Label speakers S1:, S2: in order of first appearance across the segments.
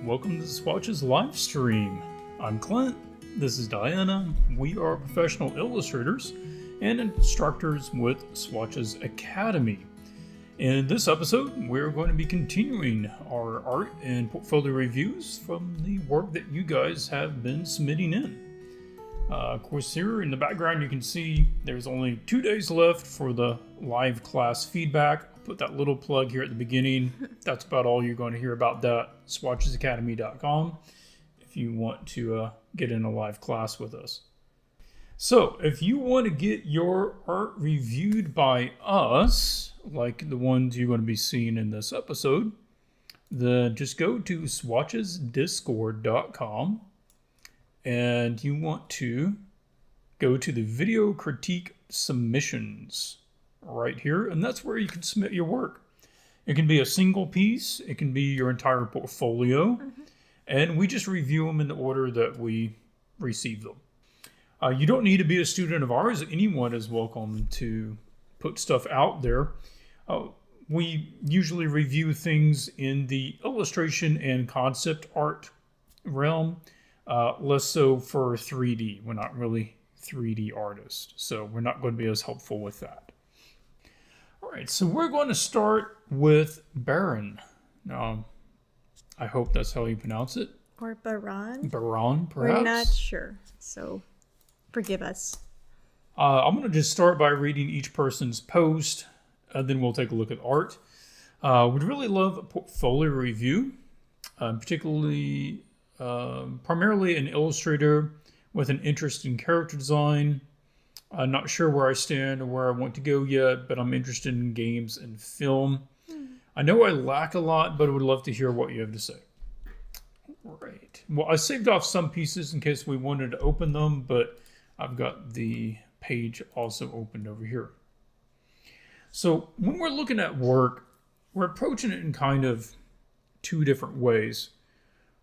S1: Welcome to Swatch's live stream. I'm Clint, this is Diana. We are professional illustrators and instructors with Swatch's Academy. In this episode, we're going to be continuing our art and portfolio reviews from the work that you guys have been submitting in. Of course, here in the background you can see there's only 2 days left for the live class feedback. Put that little plug here at the beginning. That's about all you're going to hear about that. SwatchesAcademy.com if you want to get in a live class with us. So if you want to get your art reviewed by us, like the ones you're going to be seeing in this episode, then just go to swatchesdiscord.com and you want to go to the video critique submissions right here, and that's where you can submit your work. It can be a single piece, it can be your entire portfolio, and we just review them in the order that we receive them. You don't need to be a student of ours. Anyone is welcome to put stuff out there. We usually review things in the illustration and concept art realm, less so for 3D. We're not really 3D artists, so we're not going to be as helpful with that. All right, so we're going to start with Baron. Now, I hope that's how you pronounce it.
S2: Or Baron.
S1: Baron, perhaps?
S2: We're not sure, so forgive us.
S1: I'm going to just start by reading each person's post, and then we'll take a look at art. We'd really love a portfolio review, particularly, primarily an illustrator with an interest in character design. I'm not sure where I stand or where I want to go yet, but I'm interested in games and film. I know I lack a lot, but I would love to hear what you have to say. Right. Well, I saved off some pieces in case we wanted to open them, but I've got the page also opened over here. So when we're looking at work, we're approaching it in kind of two different ways.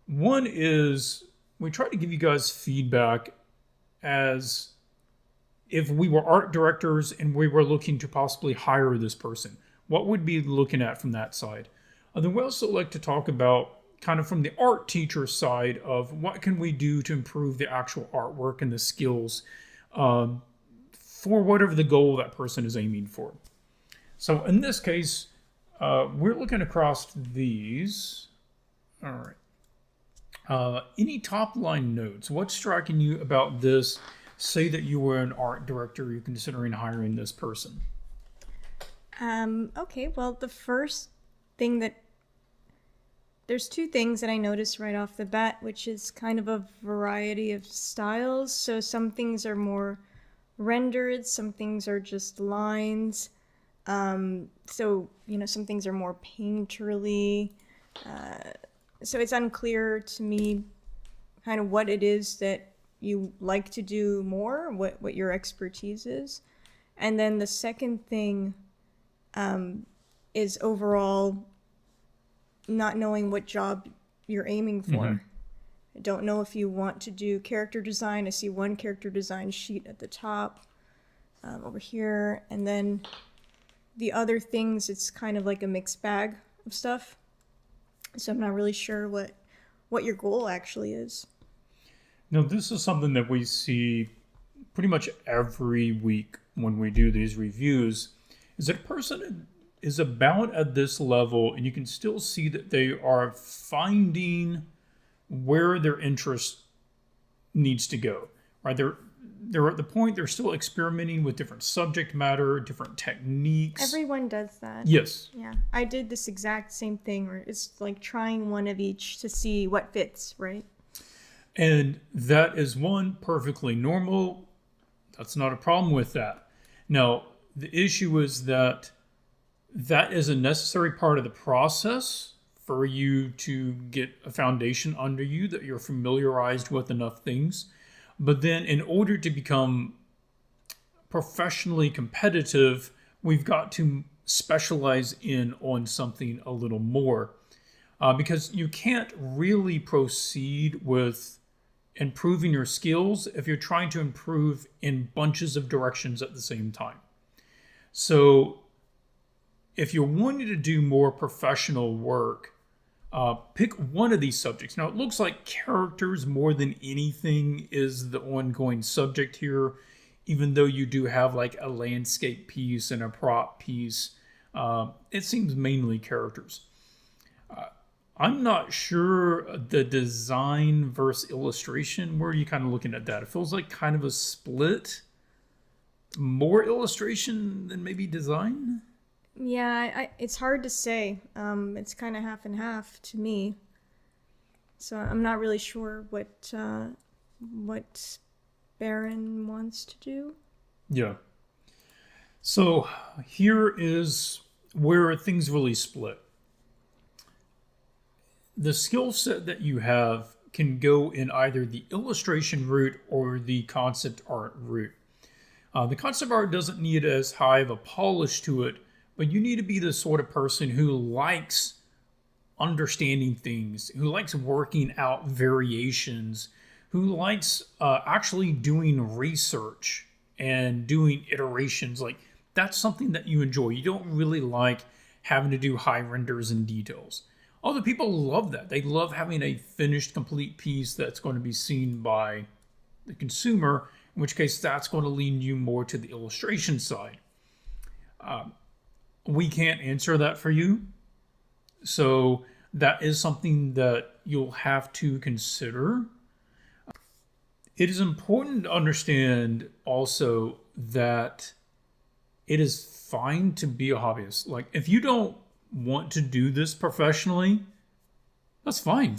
S1: One is we try to give you guys feedback as if we were art directors and we were looking to possibly hire this person. What would we be looking at from that side? And then we also like to talk about kind of from the art teacher side of what can we do to improve the actual artwork and the skills for whatever the goal that person is aiming for. So in this case, we're looking across these. All right. Any top line notes? What's striking you about this? Say that you were an art director, you're considering hiring this person.
S2: Okay, well, the first thing there's two things that I noticed right off the bat, which is kind of a variety of styles. So some things are more rendered, some things are just lines. So, some things are more painterly. So it's unclear to me kind of what it is that you like to do more, what your expertise is. And then the second thing is overall not knowing what job you're aiming for. I don't know if you want to do character design. I see one character design sheet at the top over here. And then the other things, it's kind of like a mixed bag of stuff. So I'm not really sure what your goal actually is.
S1: Now, this is something that we see pretty much every week when we do these reviews, is that a person is about at this level and you can still see that they are finding where their interest needs to go, right? They're at the point they're still experimenting with different subject matter, different techniques.
S2: Everyone does that.
S1: Yes.
S2: Yeah, I did this exact same thing where it's like trying one of each to see what fits, right?
S1: And that is one perfectly normal. That's not a problem with that. Now, the issue is that is a necessary part of the process for you to get a foundation under you, that you're familiarized with enough things. But then in order to become professionally competitive, we've got to specialize in on something a little more. Because you can't really proceed with improving your skills if you're trying to improve in bunches of directions at the same time. So if you're wanting to do more professional work, Pick one of these subjects. Now, it looks like characters more than anything is the ongoing subject here, even though you do have like a landscape piece and a prop piece. It seems mainly characters. I'm not sure the design versus illustration. Where are you kind of looking at that? It feels like kind of a split. More illustration than maybe design?
S2: Yeah, it's hard to say. It's kind of half and half to me. So I'm not really sure what Baron wants to do.
S1: Yeah. So here is where things really split. The skill set that you have can go in either the illustration route or the concept art route. The concept art doesn't need as high of a polish to it, but you need to be the sort of person who likes understanding things, who likes working out variations, who likes actually doing research and doing iterations. Like, that's something that you enjoy. You don't really like having to do high renders and details. Other people love that. They love having a finished, complete piece that's going to be seen by the consumer, in which case that's going to lean you more to the illustration side. We can't answer that for you. So that is something that you'll have to consider. It is important to understand also that it is fine to be a hobbyist. Like, if you don't want to do this professionally, that's fine.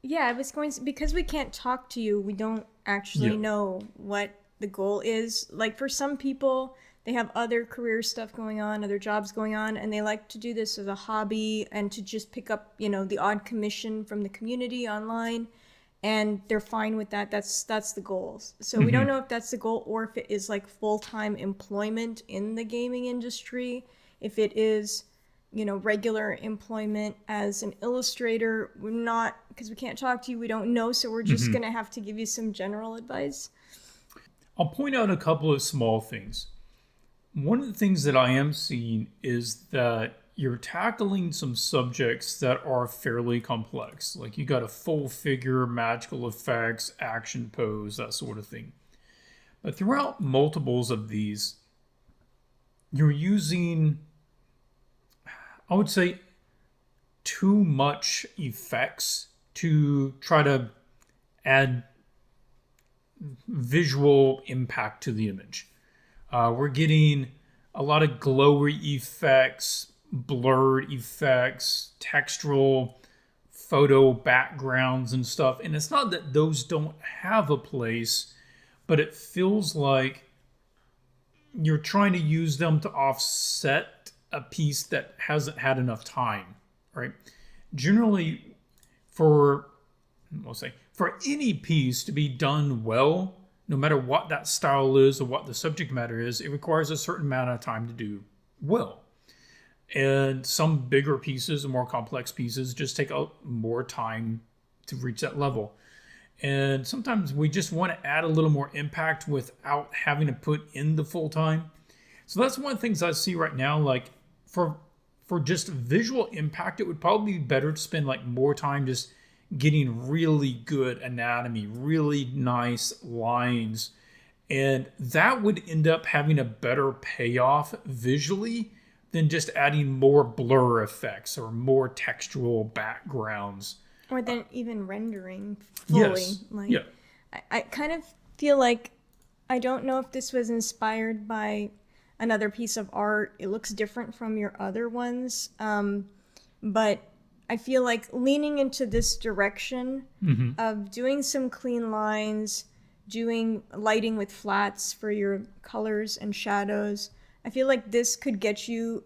S2: Yeah, I was going to, because we can't talk to you, we don't actually know what the goal is. Like, for some people, they have other career stuff going on, other jobs going on, and they like to do this as a hobby and to just pick up, the odd commission from the community online, and they're fine with that. That's the goal. So we don't know if that's the goal or if it is like full-time employment in the gaming industry. If it is, regular employment as an illustrator, we're not, because we can't talk to you, we don't know, so we're just going to have to give you some general advice.
S1: I'll point out a couple of small things. One of the things that I am seeing is that you're tackling some subjects that are fairly complex. Like, you got a full figure, magical effects, action pose, that sort of thing. But throughout multiples of these, you're using, I would say, too much effects to try to add visual impact to the image. We're getting a lot of glowy effects, blurred effects, textural photo backgrounds and stuff. And it's not that those don't have a place, but it feels like you're trying to use them to offset a piece that hasn't had enough time, right? Generally, for any piece to be done well, no matter what that style is or what the subject matter is, it requires a certain amount of time to do well. And some bigger pieces and more complex pieces just take more time to reach that level. And sometimes we just want to add a little more impact without having to put in the full time. So that's one of the things I see right now. Like, for just visual impact, it would probably be better to spend like more time just getting really good anatomy, really nice lines. And that would end up having a better payoff visually than just adding more blur effects or more textural backgrounds.
S2: Or then even rendering fully.
S1: Yes.
S2: I kind of feel like, I don't know if this was inspired by another piece of art. It looks different from your other ones. But I feel like leaning into this direction of doing some clean lines, doing lighting with flats for your colors and shadows, I feel like this could get you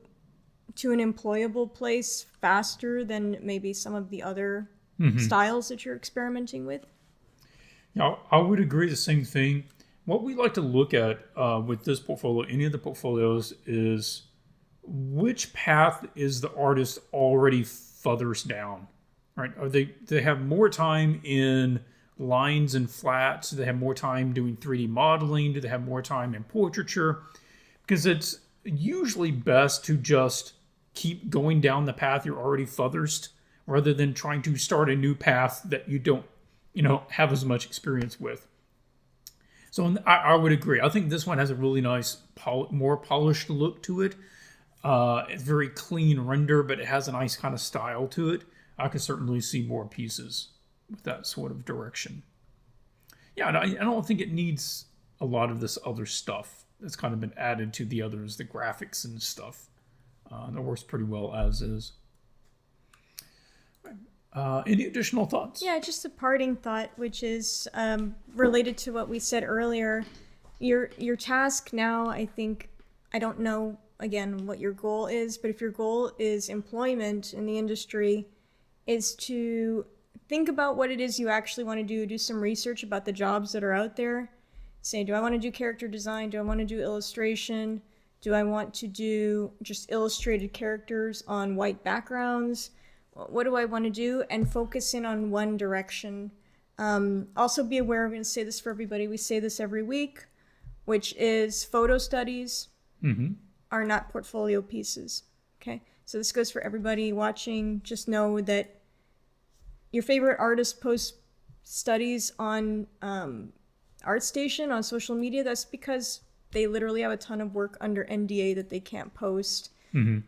S2: to an employable place faster than maybe some of the other styles that you're experimenting with.
S1: Yeah, I would agree the same thing. What we like to look at with this portfolio, any of the portfolios, is which path is the artist already furthest down, right? Are they have more time in lines and flats? Do they have more time doing 3D modeling? Do they have more time in portraiture? Because it's usually best to just keep going down the path you're already furthest, rather than trying to start a new path that you don't, have as much experience with. So I would agree. I think this one has a really nice, more polished look to it. It's very clean render, but it has a nice kind of style to it. I could certainly see more pieces with that sort of direction. Yeah, and I don't think it needs a lot of this other stuff that's kind of been added to the others, the graphics and stuff. That works pretty well as is. Any additional thoughts?
S2: Yeah, just a parting thought, which is related to what we said earlier. Your task now, I think, I don't know, again, what your goal is, but if your goal is employment in the industry, is to think about what it is you actually want to do some research about the jobs that are out there. Say, do I want to do character design? Do I want to do illustration? Do I want to do just illustrated characters on white backgrounds? What do I want to do? And focus in on one direction. Also be aware, I'm going to say this for everybody, we say this every week, which is photo studies are not portfolio pieces. Okay? So this goes for everybody watching. Just know that your favorite artist posts studies on ArtStation, on social media. That's because they literally have a ton of work under NDA that they can't post.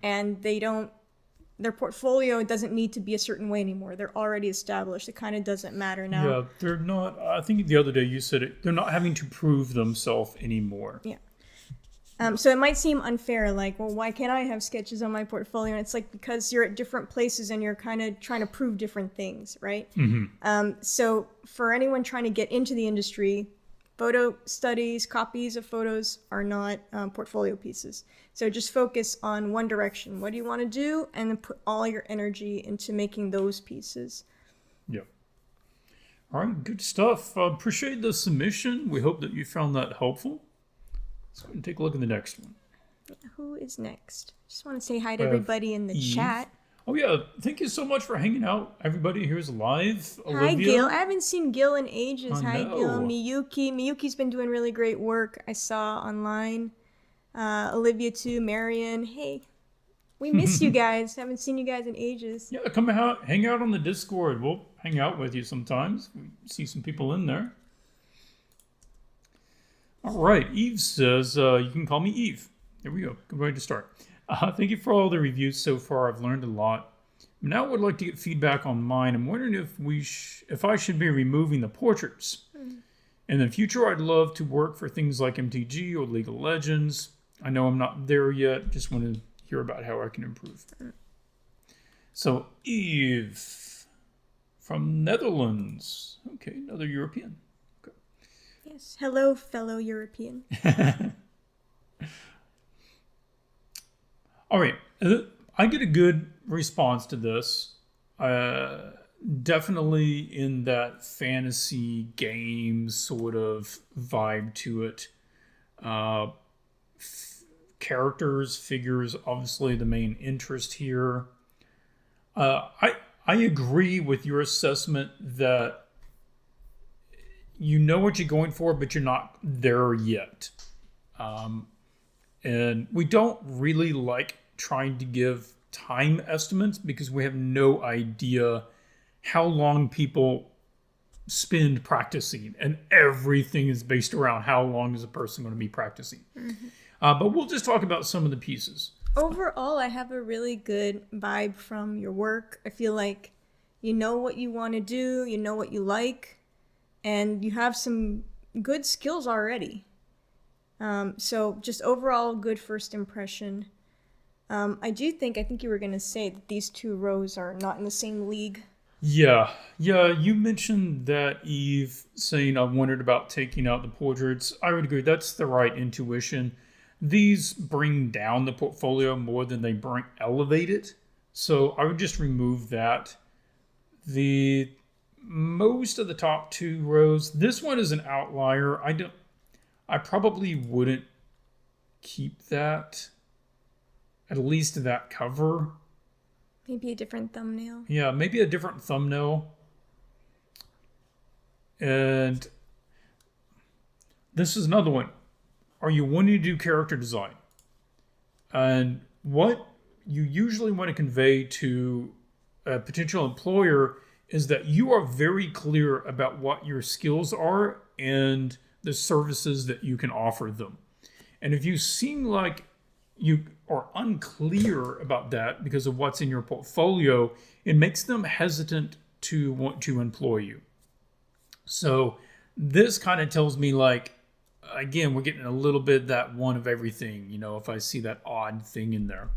S2: And their portfolio doesn't need to be a certain way anymore. They're already established. It kind of doesn't matter now.
S1: Yeah, they're not, I think the other day you said it, they're not having to prove themselves anymore.
S2: Yeah. So it might seem unfair, like, well, why can't I have sketches on my portfolio? And it's like, because you're at different places and you're kind of trying to prove different things, right? So for anyone trying to get into the industry, photo studies, copies of photos are not portfolio pieces. So just focus on one direction. What do you want to do? And then put all your energy into making those pieces.
S1: Yep. All right, good stuff. Appreciate the submission. We hope that you found that helpful. Let's go ahead and take a look at the next one.
S2: Who is next? Just want to say hi to everybody in the chat.
S1: Oh, yeah. Thank you so much for hanging out. Everybody here's live. Olivia.
S2: Hi, Gil. I haven't seen Gil in ages. Hi,
S1: know.
S2: Gil. Miyuki. Miyuki's been doing really great work. I saw online. Olivia, too. Marion. Hey, we miss you guys. Haven't seen you guys in ages.
S1: Yeah, come out, hang out on the Discord. We'll hang out with you sometimes. We see some people in there. All right. Eve says, you can call me Eve. There we go. Good way to start. Thank you for all the reviews so far. I've learned a lot. Now I would like to get feedback on mine. I'm wondering if I should be removing the portraits. In the future, I'd love to work for things like MTG or League of Legends. I know I'm not there yet. Just want to hear about how I can improve. So Eve from Netherlands. Okay, another European. Okay.
S2: Yes. Hello, fellow European.
S1: All right. I get a good response to this. Definitely in that fantasy game sort of vibe to it. Characters, figures, obviously the main interest here. I agree with your assessment that you know what you're going for, but you're not there yet. And we don't really like trying to give time estimates because we have no idea how long people spend practicing, and everything is based around how long is a person going to be practicing. But we'll just talk about some of the pieces.
S2: Overall, I have a really good vibe from your work. I feel like you know what you want to do, you know what you like, and you have some good skills already. So just overall, good first impression. I think you were going to say that these two rows are not in the same league.
S1: Yeah, you mentioned that, Eve, saying I wondered about taking out the portraits. I would agree, that's the right intuition. These bring down the portfolio more than they elevate it. So I would just remove that. The most of the top two rows, this one is an outlier. I probably wouldn't keep that, at least that cover.
S2: Maybe a different thumbnail.
S1: Yeah, maybe a different thumbnail. And this is another one. Are you wanting to do character design? And what you usually want to convey to a potential employer is that you are very clear about what your skills are and the services that you can offer them. And if you seem like you are unclear about that because of what's in your portfolio, it makes them hesitant to want to employ you. So this kind of tells me, like, again, we're getting a little bit that one of everything, if I see that odd thing in there.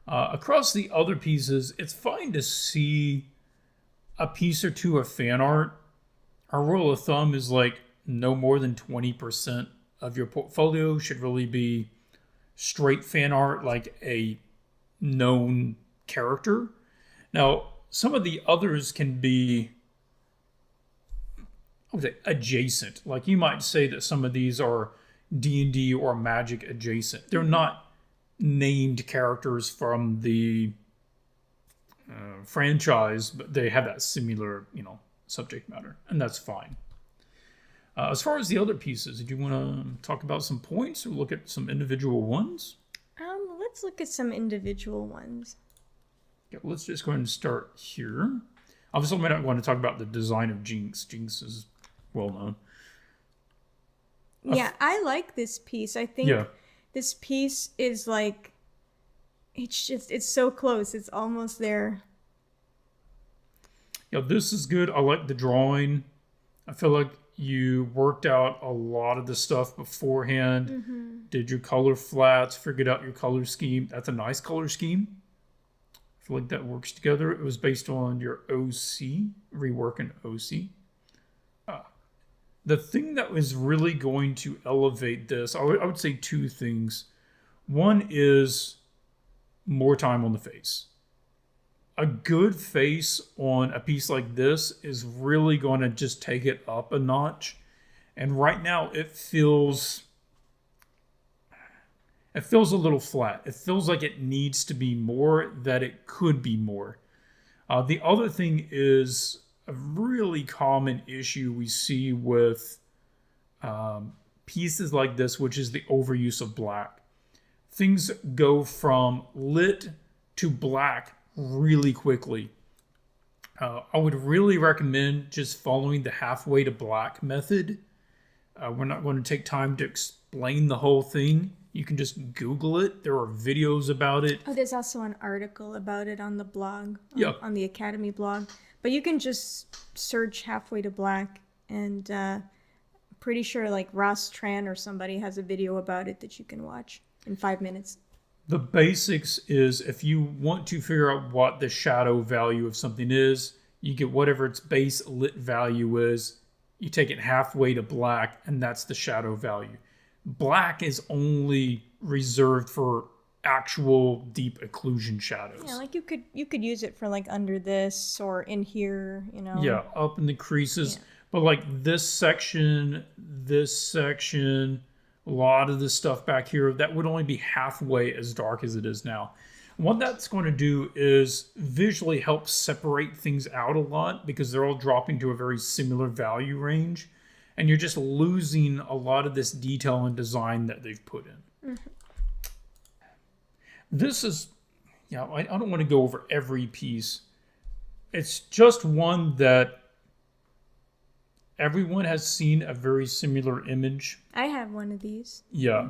S1: Across the other pieces, it's fine to see a piece or two of fan art. Our rule of thumb is like no more than 20% of your portfolio should really be straight fan art, like a known character. Now, some of the others can be adjacent. Like you might say that some of these are D&D or Magic adjacent. They're not named characters from the franchise, but they have that similar, subject matter, and that's fine. As far as the other pieces, do you want to talk about some points or look at some individual ones?
S2: Let's look at some individual ones.
S1: Yeah, let's just go ahead and start here. Obviously, I'm not going to talk about the design of Jinx. Jinx is well known.
S2: Yeah, I like this piece. I think this piece is like, it's so close. It's almost there.
S1: Yeah, this is good. I like the drawing. I feel like you worked out a lot of the stuff beforehand, did your color flats, figured out your color scheme. That's a nice color scheme. I feel like that works together. It was based on your OC, rework in OC. The thing that was really going to elevate this, I would say two things. One is more time on the face. A good face on a piece like this is really going to just take it up a notch. And right now it feels a little flat. It feels like it needs to be more, that it could be more. The other thing is a really common issue we see with pieces like this, which is the overuse of black. Things go from lit to black really quickly. I would really recommend just following the halfway to black method. We're not going to take time to explain the whole thing. You can just Google it. There are videos about it.
S2: Oh, there's also an article about it on the blog, on the Academy blog. But you can just search halfway to black, and pretty sure like Ross Tran or somebody has a video about it that you can watch in 5 minutes.
S1: The basics is, if you want to figure out what the shadow value of something is, you get whatever its base lit value is, you take it halfway to black, and that's the shadow value. Black is only reserved for actual deep occlusion shadows.
S2: Yeah, like you could use it for like under this or in here,
S1: Yeah, up in the creases. Yeah. But like this section, a lot of this stuff back here, that would only be halfway as dark as it is now. What that's going to do is visually help separate things out a lot, because they're all dropping to a very similar value range, and you're just losing a lot of this detail and design that they've put in. This is, I don't want to go over every piece. It's just one that everyone has seen a very similar image.
S2: I have one of these.
S1: Yeah.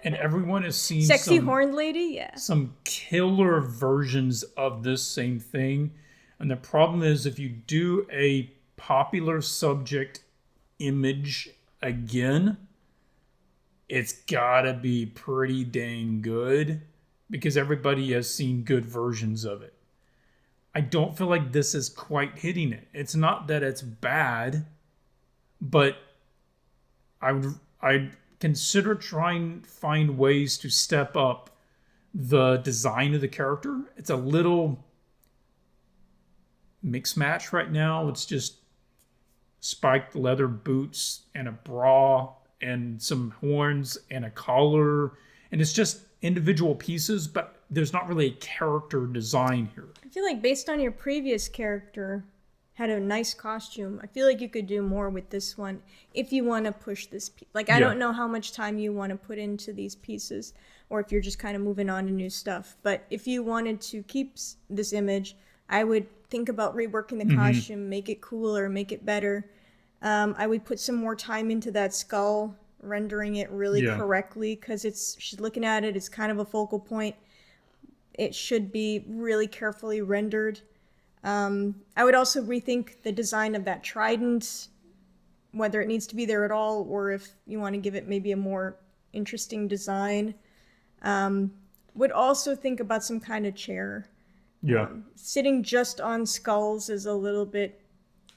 S1: And everyone has seen
S2: Sexy horned lady, yeah.
S1: Some killer versions of this same thing. And the problem is, if you do a popular subject image again, it's gotta be pretty dang good, because everybody has seen good versions of it. I don't feel like this is quite hitting it. It's not that it's bad, but I'd consider trying to find ways to step up the design of the character. It's a little mix match right now. It's just spiked leather boots and a bra and some horns and a collar, and it's just individual pieces, but there's not really a character design here.
S2: I feel like based on your previous character had a nice costume, I feel like you could do more with this one if you want to push this piece. Like, I don't know how much time you want to put into these pieces, or if you're just kind of moving on to new stuff. But if you wanted to keep this image I would think about reworking the costume, make it cooler, make it better. I would put some more time into that skull, rendering it really correctly, because she's looking at it, it's kind of a focal point. It should be really carefully rendered. I would also rethink the design of that trident, whether it needs to be there at all, or if you want to give it maybe a more interesting design. Would also think about some kind of chair.
S1: Yeah.
S2: Sitting just on skulls is a little bit,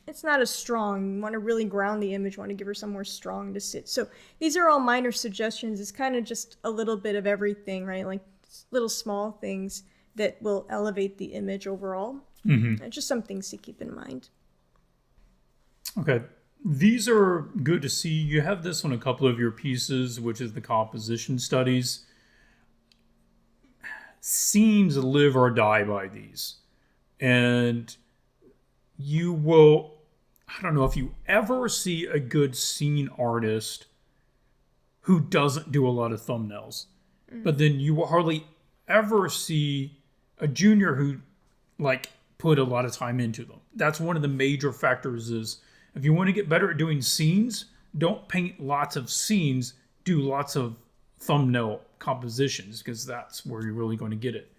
S2: it's not as strong. You want to really ground the image, want to give her somewhere strong to sit. So these are all minor suggestions. It's kind of just a little bit of everything, right? Like little small things that will elevate the image overall. And just some things to keep in mind.
S1: Okay. These are good to see. You have this on a couple of your pieces, which is the composition studies. Scenes live or die by these. And you will, I don't know if you ever see a good scene artist who doesn't do a lot of thumbnails. But then you will hardly ever see a junior who like put a lot of time into them. That's one of the major factors is if you want to get better at doing scenes, don't paint lots of scenes, do lots of thumbnail compositions, because that's where you're really going to get it.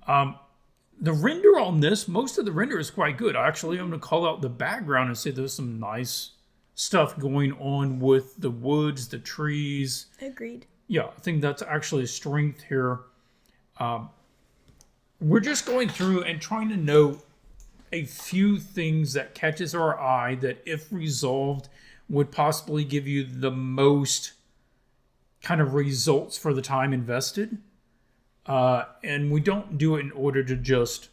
S1: The render on this, most of the render is quite good. Actually, I'm going to call out the background and say there's some nice stuff going on with the woods, the trees.
S2: Agreed.
S1: Yeah, I think that's actually a strength here. We're just going through and trying to note a few things that catches our eye that, if resolved, would possibly give you the most kind of results for the time invested. And we don't do it in order to just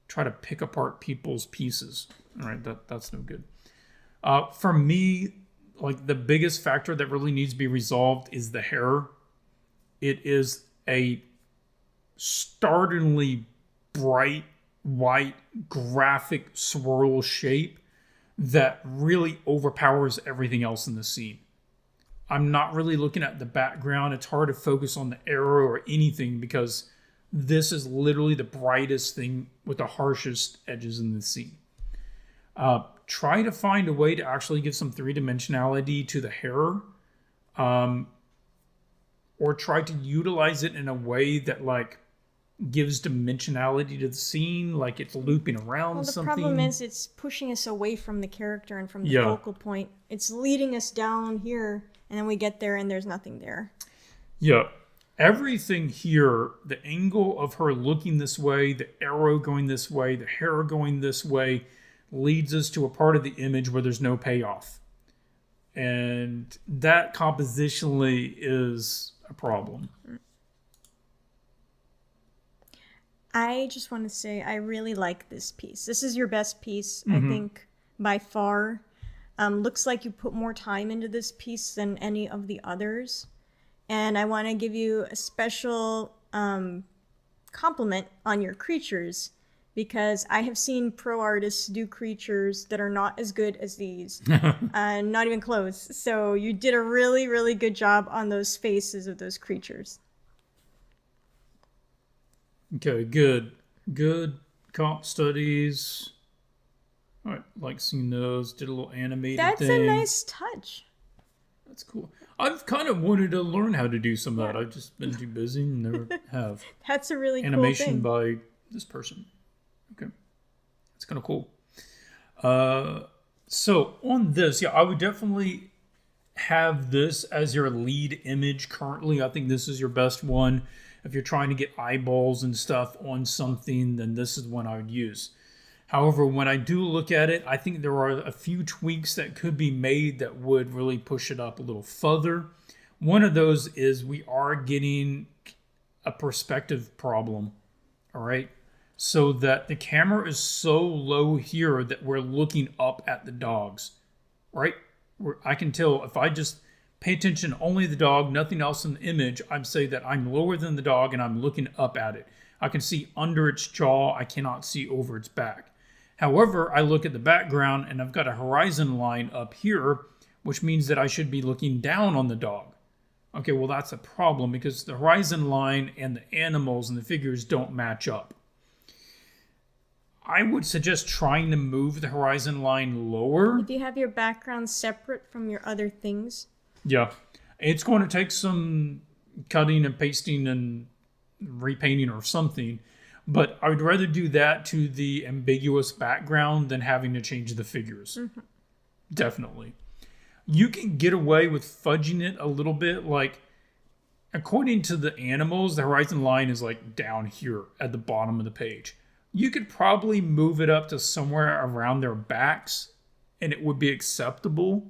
S1: try to pick apart people's pieces. All right, that's no good. For me, like the biggest factor that really needs to be resolved is the hair. It is a startlingly bright white graphic swirl shape that really overpowers everything else in the scene. I'm not really looking at the background. It's hard to focus on the arrow or anything because this is literally the brightest thing with the harshest edges in the scene. Try to find a way to actually give some three-dimensionality to the hair, or try to utilize it in a way that like gives dimensionality to the scene, like it's looping around something.
S2: The problem is it's pushing us away from the character and from the focal point. It's leading us down here, and then we get there and there's nothing there. Yeah.
S1: Everything here, the angle of her looking this way, the arrow going this way, the hair going this way, leads us to a part of the image where there's no payoff. And that compositionally is a problem.
S2: I just want to say I really like this piece. This is your best piece, I think, by far. Looks like you put more time into this piece than any of the others. And I want to give you a special compliment on your creatures, because I have seen pro artists do creatures that are not as good as these. Not even close. So you did a really, really good job on those faces of those creatures.
S1: Okay, good. Good comp studies. All right, like seeing those. Did a little animated
S2: That's
S1: thing.
S2: a nice touch.
S1: That's cool. I've kind of wanted to learn how to do some of that. I've just been too busy and never have.
S2: That's a really
S1: Animation
S2: cool thing.
S1: by this person. Okay. That's kind of cool. So on this, I would definitely have this as your lead image currently. I think this is your best one. If you're trying to get eyeballs and stuff on something, then this is one I would use. However, when I do look at it, I think there are a few tweaks that could be made that would really push it up a little further. One of those is we are getting a perspective problem, all right? So that the camera is so low here that we're looking up at the dogs, right? I can tell if I just pay attention only to the dog, nothing else in the image, I'd say that I'm lower than the dog and I'm looking up at it. I can see under its jaw, I cannot see over its back. However, I look at the background and I've got a horizon line up here, which means that I should be looking down on the dog. Okay, well that's a problem because the horizon line and the animals and the figures don't match up. I would suggest trying to move the horizon line lower.
S2: If you have your background separate from your other things.
S1: Yeah. It's going to take some cutting and pasting and repainting or something. But I would rather do that to the ambiguous background than having to change the figures. Mm-hmm. Definitely. You can get away with fudging it a little bit. Like, according to the animals, the horizon line is like down here at the bottom of the page. You could probably move it up to somewhere around their backs and it would be acceptable.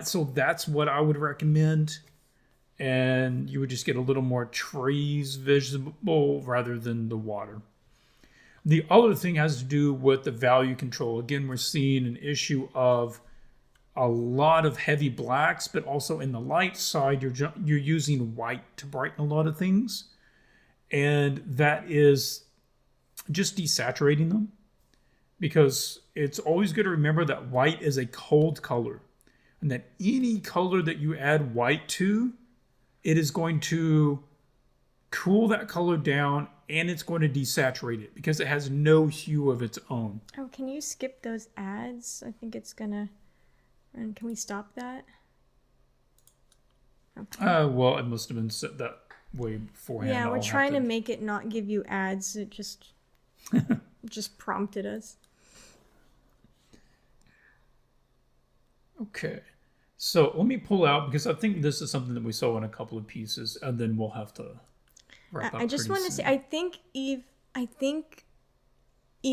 S1: So that's what I would recommend. And you would just get a little more trees visible rather than the water. The other thing has to do with the value control. Again, we're seeing an issue of a lot of heavy blacks, but also in the light side, you're using white to brighten a lot of things. And that is just desaturating them, because it's always good to remember that white is a cold color, and that any color that you add white to, it is going to cool that color down and it's going to desaturate it because it has no hue of its own.
S2: Oh, can you skip those ads? I think it's gonna. And can we stop that?
S1: Okay. Well, it must have been set that way beforehand.
S2: Yeah, we're trying to make it not give you ads. It just just prompted us.
S1: Okay, so let me pull out, because I think this is something that we saw in a couple of pieces, and then we'll have to wrap up.
S2: I just want to say, I think Eve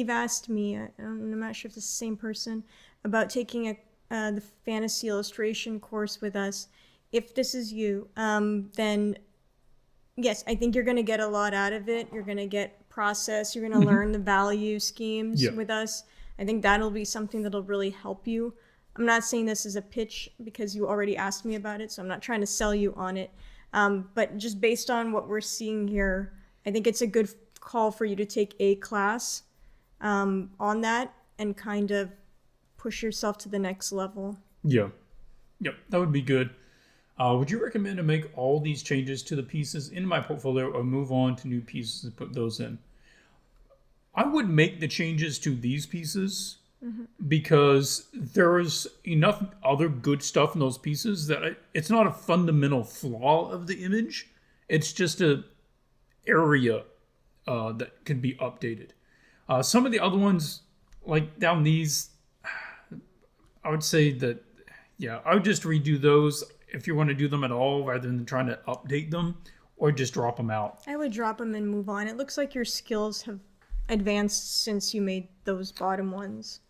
S2: asked me, I'm not sure if it's the same person, about taking the fantasy illustration course with us. If this is you, then yes, I think you're going to get a lot out of it. You're going to get process. You're going to learn the value schemes with us. I think that'll be something that'll really help you. I'm not saying this is a pitch because you already asked me about it, so I'm not trying to sell you on it. But just based on what we're seeing here, I think it's a good call for you to take a class on that and kind of push yourself to the next level. Yeah.
S1: Yep, that would be good. Would you recommend to make all these changes to the pieces in my portfolio or move on to new pieces and put those in? I would make the changes to these pieces because there's enough other good stuff in those pieces that it's not a fundamental flaw of the image. It's just an area that can be updated. Some of the other ones, like down these, I would say that, I would just redo those if you want to do them at all, rather than trying to update them, or just drop them out.
S2: I would drop them and move on. It looks like your skills have advanced since you made those bottom ones.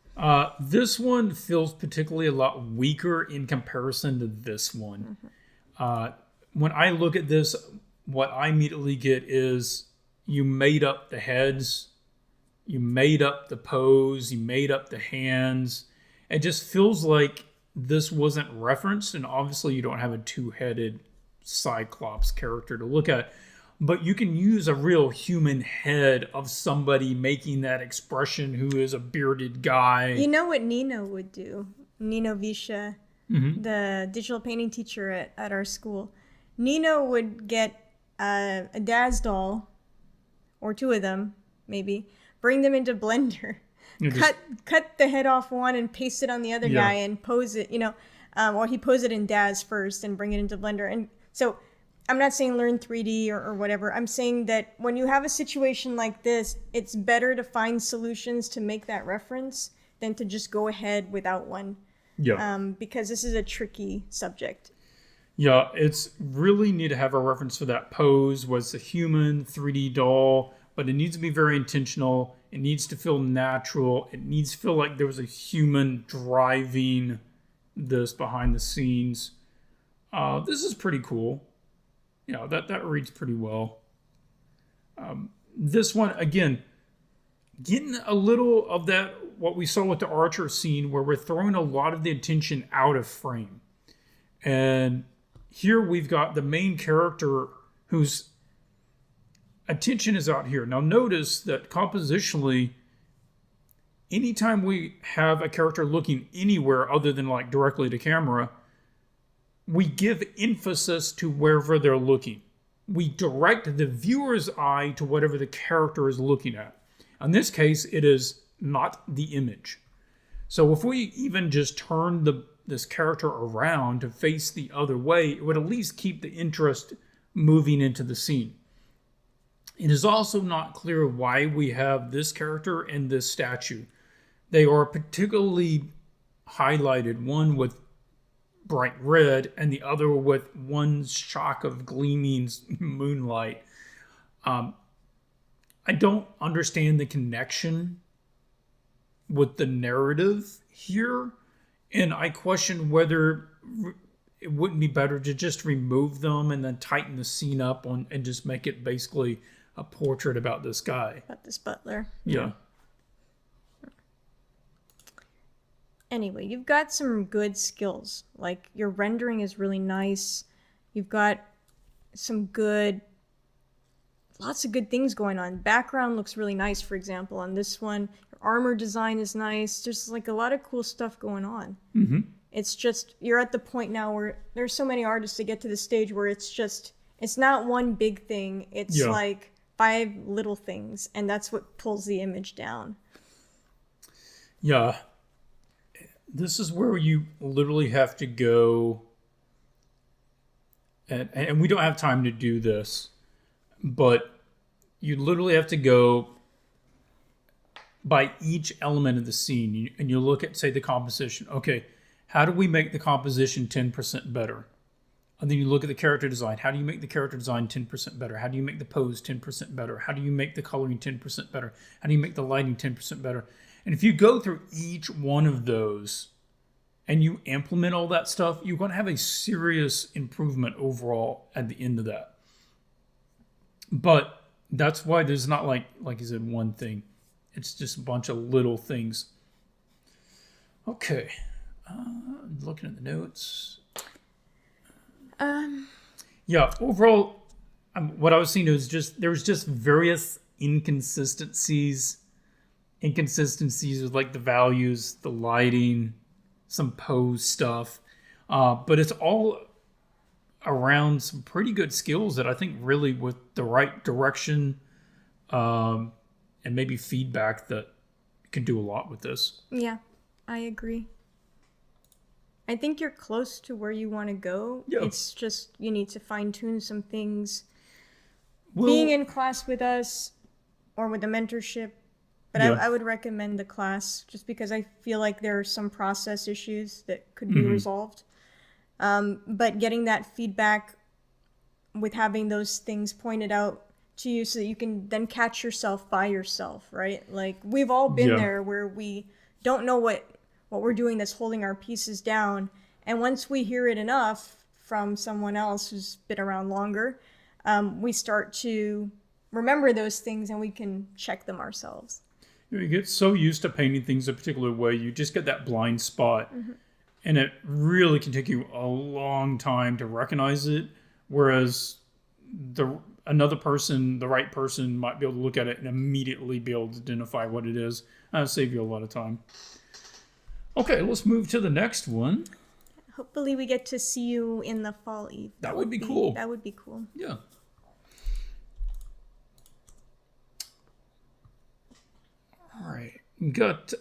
S1: This one feels particularly a lot weaker in comparison to this one. When I look at this, what I immediately get is you made up the heads, you made up the pose, you made up the hands. It just feels like this wasn't referenced, and obviously you don't have a two-headed Cyclops character to look at, but you can use a real human head of somebody making that expression who is a bearded guy.
S2: You know what Nino would do? Nino Visha, the digital painting teacher at our school. Nino would get a Daz doll, or two of them, maybe, bring them into Blender. Cut the head off one and paste it on the other guy and pose it, or he pose it in Daz first and bring it into Blender. And so I'm not saying learn 3D or whatever. I'm saying that when you have a situation like this, it's better to find solutions to make that reference than to just go ahead without one. Because this is a tricky subject.
S1: Yeah, it's really need to have a reference for that pose. Was a human 3D doll, but it needs to be very intentional. It needs to feel natural. It needs to feel like there was a human driving this behind the scenes. This is pretty cool. That reads pretty well. This one, again, getting a little of that, what we saw with the Archer scene, where we're throwing a lot of the attention out of frame. And here we've got the main character whose attention is out here. Now notice that compositionally, anytime we have a character looking anywhere other than like directly to camera, we give emphasis to wherever they're looking. We direct the viewer's eye to whatever the character is looking at. In this case, it is not the image. So if we even just turn this character around to face the other way, it would at least keep the interest moving into the scene. It is also not clear why we have this character and this statue. They are particularly highlighted, one with bright red and the other with one shock of gleaming moonlight. I don't understand the connection with the narrative here, and I question whether it wouldn't be better to just remove them and then tighten the scene up and just make it basically a portrait about this guy.
S2: About this butler.
S1: Yeah.
S2: Anyway, you've got some good skills. Like, your rendering is really nice. You've got lots of good things going on. Background looks really nice, for example, on this one. Your armor design is nice. There's like a lot of cool stuff going on.
S1: Mm-hmm.
S2: It's just, you're at the point now where there's so many artists to get to the stage where it's not one big thing. It's like 5 little things, and that's what pulls the image down.
S1: Yeah. This is where you literally have to go, and we don't have time to do this, but you literally have to go by each element of the scene, and you look at, say, the composition. Okay, how do we make the composition 10% better? And then you look at the character design. How do you make the character design 10% better? How do you make the pose 10% better? How do you make the coloring 10% better? How do you make the lighting 10% better? And if you go through each one of those and you implement all that stuff, you're going to have a serious improvement overall at the end of that. But that's why there's not like you said, one thing. It's just a bunch of little things. Okay. Looking at the notes. Yeah, overall, what I was seeing is there's just various inconsistencies with like the values, the lighting, some pose stuff, but it's all around some pretty good skills that I think really, with the right direction and maybe feedback, that can do a lot with this.
S2: Yeah, I agree. I think you're close to where you want to go.
S1: Yeah.
S2: It's just you need to fine-tune some things. Being in class with us or with the mentorship, but
S1: yeah.
S2: I would recommend the class just because I feel like there are some process issues that could be resolved. But getting that feedback with having those things pointed out to you so that you can then catch yourself by yourself, right? Like, we've all been there where we don't know what we're doing that's holding our pieces down. And once we hear it enough from someone else who's been around longer, we start to remember those things and we can check them ourselves.
S1: You get so used to painting things a particular way, you just get that blind spot. And it really can take you a long time to recognize it. Whereas another person, the right person, might be able to look at it and immediately be able to identify what it is. That'll save you a lot of time. Okay, let's move to the next one.
S2: Hopefully we get to see you in the fall eve.
S1: That would be cool.
S2: That would be cool.
S1: Yeah. All right. We got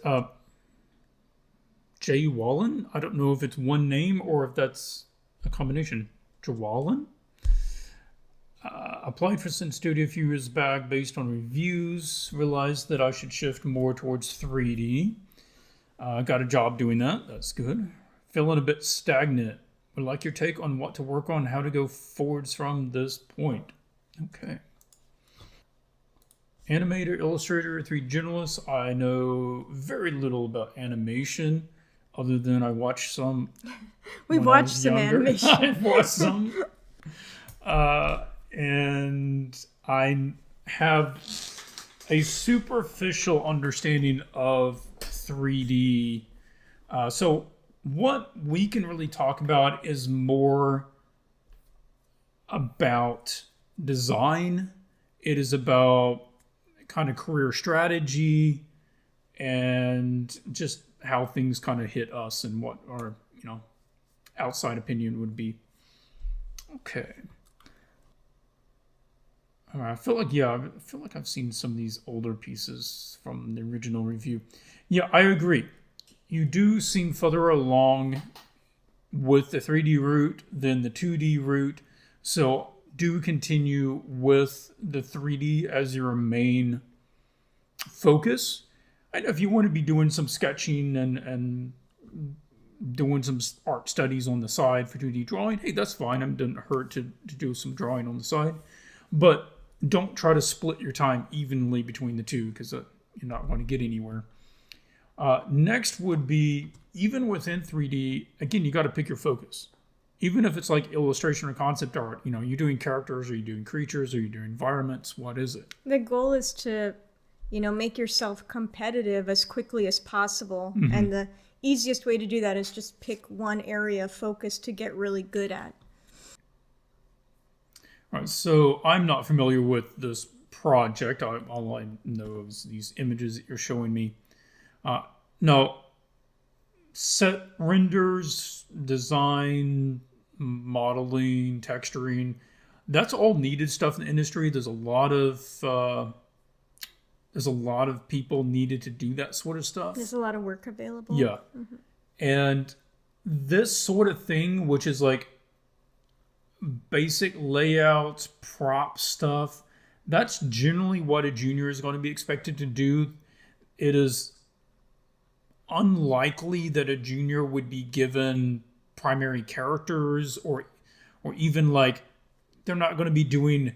S1: Jay Wallen. I don't know if it's one name or if that's a combination. Wallen. Applied for Sin Studio a few years back based on reviews. Realized that I should shift more towards 3D. Got a job doing that. That's good. Feeling a bit stagnant. Would like your take on what to work on, how to go forwards from this point. Okay. Animator, illustrator, 3D journalist. I know very little about animation, other than I watched some.
S2: We've watched some animation.
S1: I've watched some. And I have a superficial understanding of 3D. So what we can really talk about is more about design. It is about kind of career strategy and just how things kind of hit us and what our, outside opinion would be. Okay. I feel like I've seen some of these older pieces from the original review. Yeah, I agree. You do seem further along with the 3D route than the 2D route. So do continue with the 3D as your main focus. And if you want to be doing some sketching and doing some art studies on the side for 2D drawing, hey, that's fine. It doesn't hurt to do some drawing on the side. But don't try to split your time evenly between the two, because you're not going to get anywhere. Next would be, even within 3D, again, you got to pick your focus. Even if it's like illustration or concept art, you're doing characters, or you're doing creatures, or you're doing environments, what is it?
S2: The goal is to, make yourself competitive as quickly as possible.
S1: Mm-hmm.
S2: And the easiest way to do that is just pick one area of focus to get really good at.
S1: All right, so I'm not familiar with this project. All I know is these images that you're showing me. Now, set renders, design, modeling, texturing, that's all needed stuff in the industry. There's a lot of people needed to do that sort of stuff.
S2: There's a lot of work available.
S1: Yeah. Mm-hmm. And this sort of thing, which is like basic layouts, prop stuff, that's generally what a junior is going to be expected to do. It is unlikely that a junior would be given primary characters, or even like, they're not going to be doing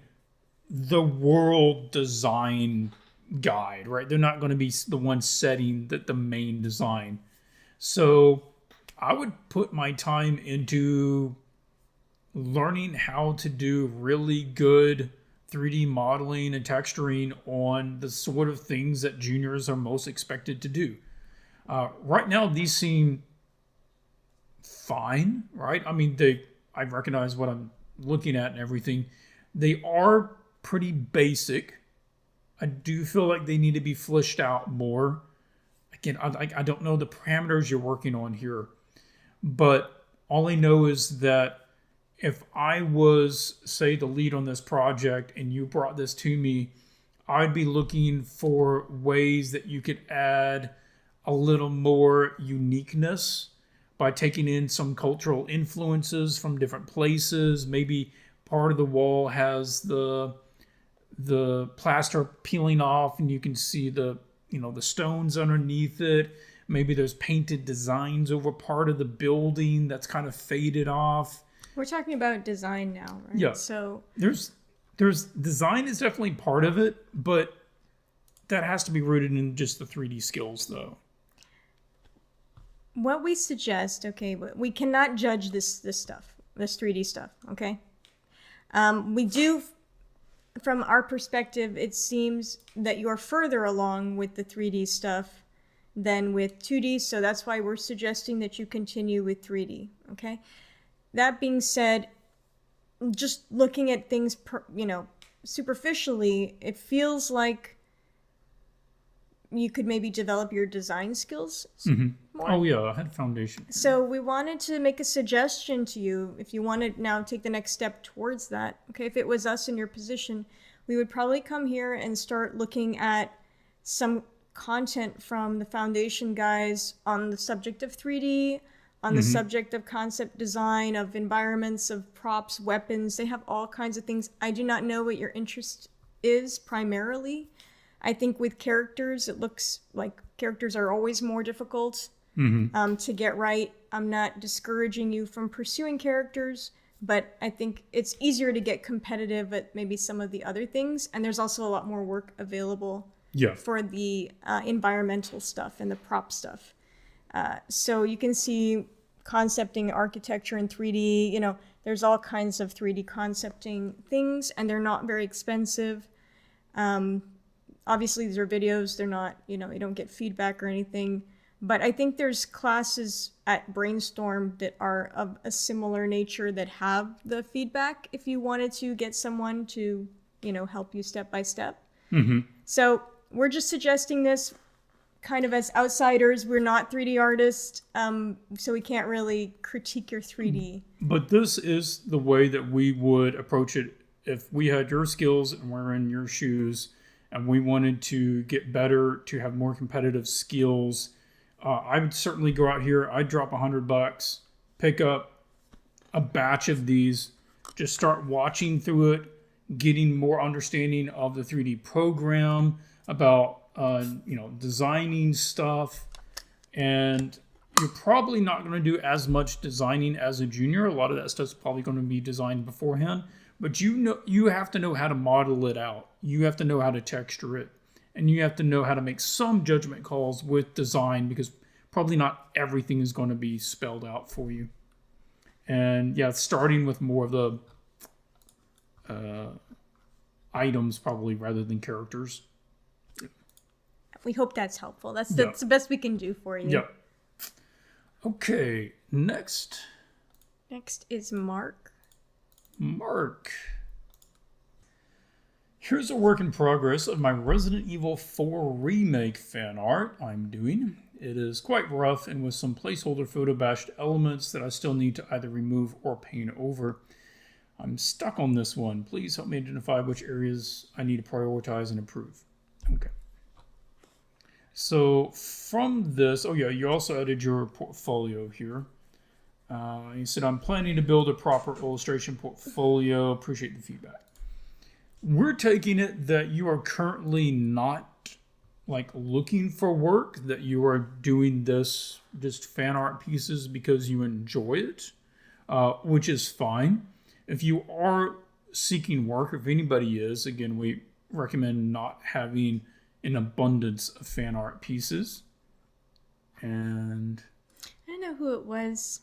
S1: the world design guide, right? They're not going to be the one setting the main design. So I would put my time into learning how to do really good 3D modeling and texturing on the sort of things that juniors are most expected to do. Right now, these seem fine, right? I mean, I recognize what I'm looking at and everything. They are pretty basic. I do feel like they need to be fleshed out more. Again, I don't know the parameters you're working on here, but all I know is that if I was, say, the lead on this project and you brought this to me, I'd be looking for ways that you could add a little more uniqueness by taking in some cultural influences from different places. Maybe part of the wall has the plaster peeling off and you can see the stones underneath it. Maybe there's painted designs over part of the building that's kind of faded off.
S2: We're talking about design now, right?
S1: Yeah.
S2: So
S1: there's design is definitely part of it, but that has to be rooted in just the 3D skills, though.
S2: What we suggest, okay, we cannot judge this stuff, this 3D stuff, okay? We do, from our perspective, it seems that you're further along with the 3D stuff than with 2D, so that's why we're suggesting that you continue with 3D, okay? That being said, just looking at things, superficially, it feels like you could maybe develop your design skills more.
S1: Oh yeah, I had foundation.
S2: So we wanted to make a suggestion to you, if you want to now take the next step towards that. Okay, if it was us in your position, we would probably come here and start looking at some content from the foundation guys on the subject of 3D, on the subject of concept design, of environments, of props, weapons. They have all kinds of things. I do not know what your interest is primarily. I think with characters, it looks like characters are always more difficult to get right. I'm not discouraging you from pursuing characters, but I think it's easier to get competitive at maybe some of the other things. And there's also a lot more work available for the environmental stuff and the prop stuff. So you can see concepting architecture in 3D. There's all kinds of 3D concepting things, and they're not very expensive. Obviously, these are videos. They're not, you don't get feedback or anything. But I think there's classes at Brainstorm that are of a similar nature that have the feedback if you wanted to get someone to, help you step by step. So we're just suggesting this kind of as outsiders. We're not 3D artists, so we can't really critique your 3D.
S1: But this is the way that we would approach it if we had your skills and we're in your shoes and we wanted to get better, to have more competitive skills, I would certainly go out here. I'd drop $100, pick up a batch of these, just start watching through it, getting more understanding of the 3D program, about designing stuff. And you're probably not going to do as much designing as a junior. A lot of that stuff's probably going to be designed beforehand, but you have to know how to model it out. You have to know how to texture it, and you have to know how to make some judgment calls with design, because probably not everything is going to be spelled out for you. And yeah, starting with more of the items probably rather than characters.
S2: We hope that's helpful. That's the best we can do for you.
S1: Yep. Okay, next.
S2: Next is Mark.
S1: Mark. Here's a work in progress of my Resident Evil 4 remake fan art I'm doing. It is quite rough and with some placeholder photo bashed elements that I still need to either remove or paint over. I'm stuck on this one. Please help me identify which areas I need to prioritize and improve. Okay. So from this, you also added your portfolio here. You said, I'm planning to build a proper illustration portfolio. Appreciate the feedback. We're taking it that you are currently not looking for work, that you are doing this just fan art pieces because you enjoy it, which is fine. If you are seeking work, if anybody is, again, we recommend not having an abundance of fan art pieces. And
S2: I don't know who it was.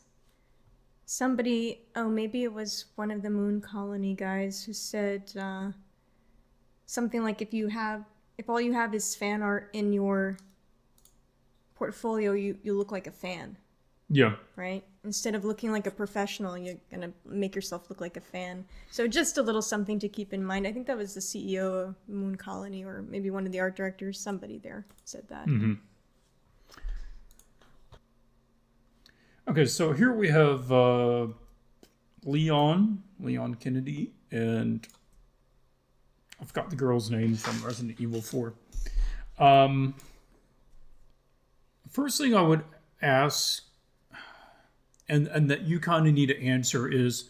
S2: Somebody, maybe it was one of the Moon Colony guys, who said something like, if all you have is fan art in your portfolio, you look like a fan.
S1: Yeah.
S2: Right? Instead of looking like a professional, you're going to make yourself look like a fan. So just a little something to keep in mind. I think that was the CEO of Moon Colony, or maybe one of the art directors. Somebody there said that.
S1: Mm-hmm. Okay, so here we have Leon Kennedy, and I forgot the girl's name from Resident Evil 4. First thing I would ask, and that you kind of need to answer, is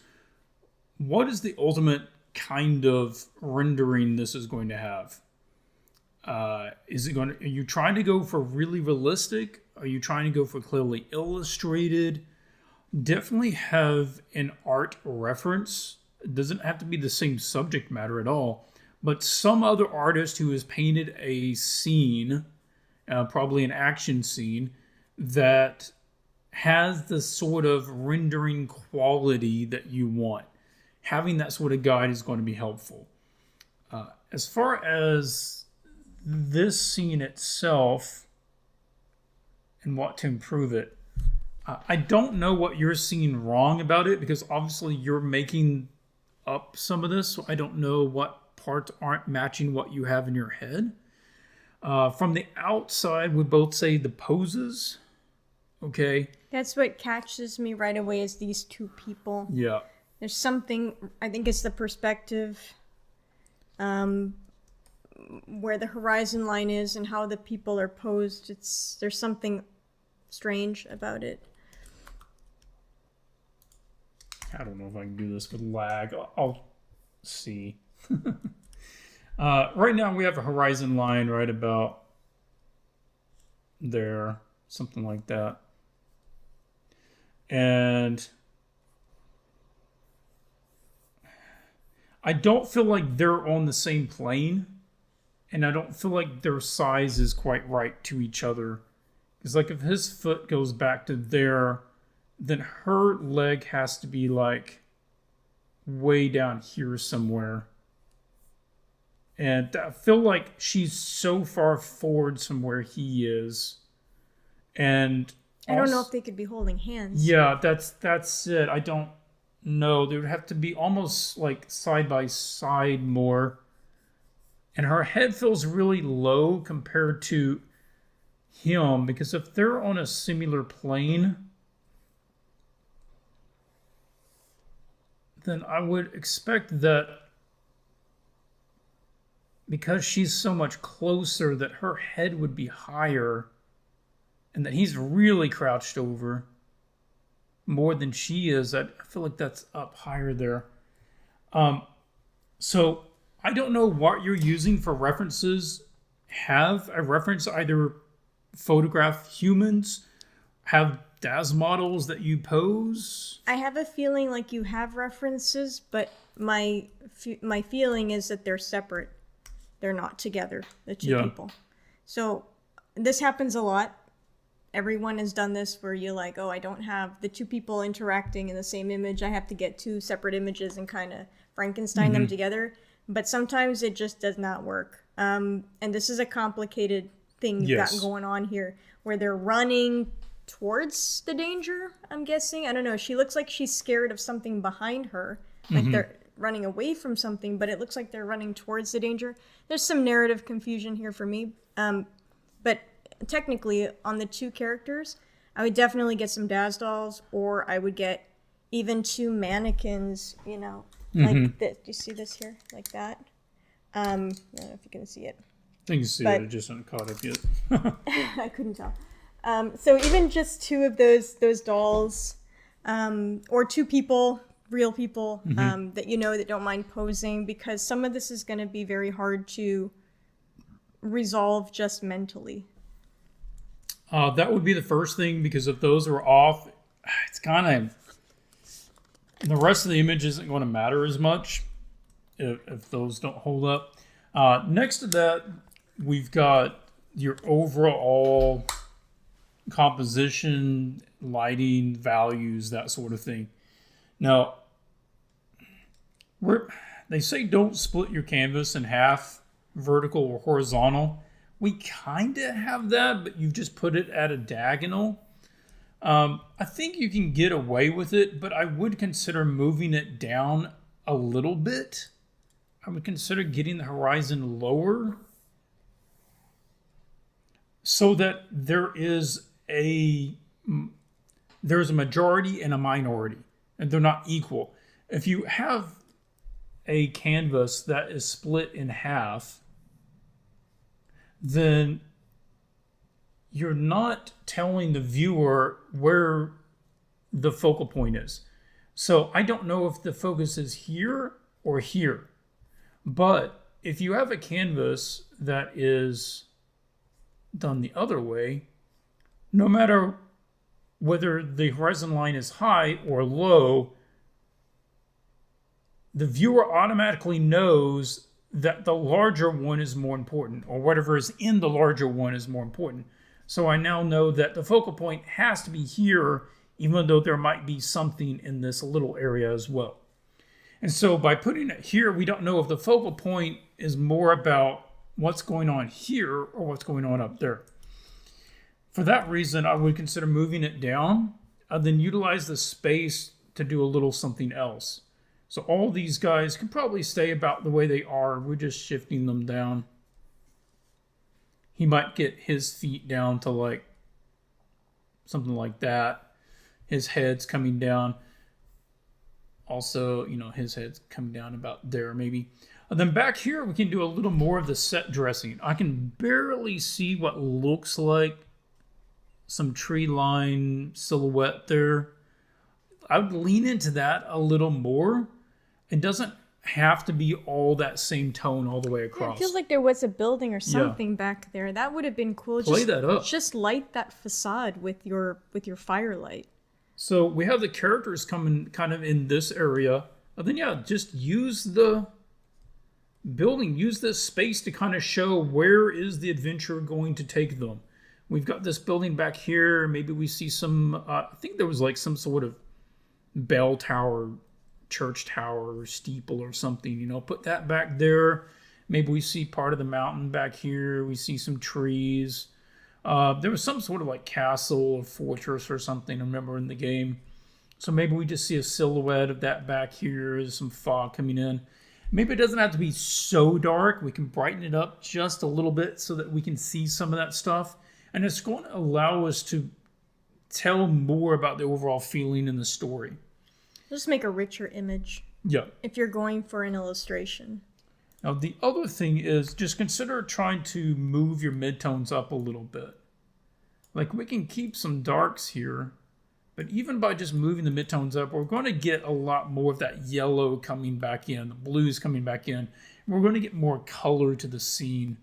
S1: what is the ultimate kind of rendering this is going to have? Are you trying to go for really realistic? Are you trying to go for clearly illustrated? Definitely have an art reference. It doesn't have to be the same subject matter at all, but some other artist who has painted a scene, probably an action scene, that has the sort of rendering quality that you want. Having that sort of guide is going to be helpful. As far as this scene itself and what to improve it, I don't know what you're seeing wrong about it, because obviously you're making up some of this, so I don't know what parts aren't matching what you have in your head. From the outside, we both say the poses. Okay.
S2: That's what catches me right away, is these two people.
S1: Yeah.
S2: There's something, I think it's the perspective, where the horizon line is and how the people are posed. There's something strange about it.
S1: I don't know if I can do this with lag. I'll see. Right now we have a horizon line right about there, something like that. And I don't feel like they're on the same plane, and I don't feel like their size is quite right to each other. Because if his foot goes back to there, then her leg has to be way down here somewhere. And I feel like she's so far forward from where he is. And
S2: I don't know if they could be holding hands.
S1: Yeah, that's it. I don't know. They would have to be almost side by side more. And her head feels really low compared to him, because if they're on a similar plane, then I would expect that because she's so much closer, that her head would be higher and that he's really crouched over more than she is. I feel like that's up higher there. So I don't know what you're using for references. Have a reference, either photograph humans, have DAS models that you pose.
S2: I have a feeling like you have references, but my feeling is that they're separate. They're not together, the two people. So this happens a lot. Everyone has done this where you're like, oh, I don't have the two people interacting in the same image. I have to get two separate images and kind of Frankenstein them together. But sometimes it just does not work. And this is a complicated thing you've got going on here, where they're running towards the danger, I'm guessing. I don't know. She looks like she's scared of something behind her. Like they're running away from something, but it looks like they're running towards the danger. There's some narrative confusion here for me. But technically, on the two characters, I would definitely get some DAS dolls, or I would get even two mannequins, you know, like this. Do you see this here? Like that. I don't know if you can see it.
S1: I think you see it. I just haven't caught up yet.
S2: I couldn't tell. So even just two of those dolls, or two people, real people, that you know that don't mind posing, because some of this is going to be very hard to resolve just mentally.
S1: That would be the first thing, because if those are off, it's kind of, the rest of the image isn't going to matter as much if those don't hold up. Next to that, we've got your overall composition, lighting, values, that sort of thing. Now, they say don't split your canvas in half, vertical or horizontal. We kind of have that, but you've just put it at a diagonal. I think you can get away with it, but I would consider moving it down a little bit. I would consider getting the horizon lower so that there's a majority and a minority, and they're not equal. If you have a canvas that is split in half, then you're not telling the viewer where the focal point is. So I don't know if the focus is here or here. But if you have a canvas that is done the other way, no matter whether the horizon line is high or low, the viewer automatically knows that the larger one is more important, or whatever is in the larger one is more important. So I now know that the focal point has to be here, even though there might be something in this little area as well. And so by putting it here, we don't know if the focal point is more about what's going on here or what's going on up there. For that reason, I would consider moving it down and then utilize the space to do a little something else. So all these guys can probably stay about the way they are. We're just shifting them down. He might get his feet down to like something like that. His head's coming down. Also, you know, his head's coming down about there maybe. And then back here, we can do a little more of the set dressing. I can barely see what looks like some tree line silhouette there. I would lean into that a little more. It doesn't have to be all that same tone all the way across.
S2: Yeah, it feels like there was a building or something back there. That would have been cool.
S1: Play that up.
S2: Just light that facade with your firelight.
S1: So we have the characters coming kind of in this area. And then, just use the building, use this space to kind of show where is the adventure going to take them. We've got this building back here. Maybe we see some, I think there was like some sort of bell tower, church tower, or steeple or something, you know, put that back there. Maybe we see part of the mountain back here. We see some trees. There was some sort of like castle or fortress or something, I remember, in the game. So maybe we just see a silhouette of that back here. There's some fog coming in. Maybe it doesn't have to be so dark. We can brighten it up just a little bit so that we can see some of that stuff. And it's going to allow us to tell more about the overall feeling in the story.
S2: Just make a richer image.
S1: Yeah.
S2: If you're going for an illustration.
S1: Now, the other thing is just consider trying to move your midtones up a little bit. Like, we can keep some darks here, but even by just moving the midtones up, we're going to get a lot more of that yellow coming back in, the blues coming back in. We're going to get more color to the scene.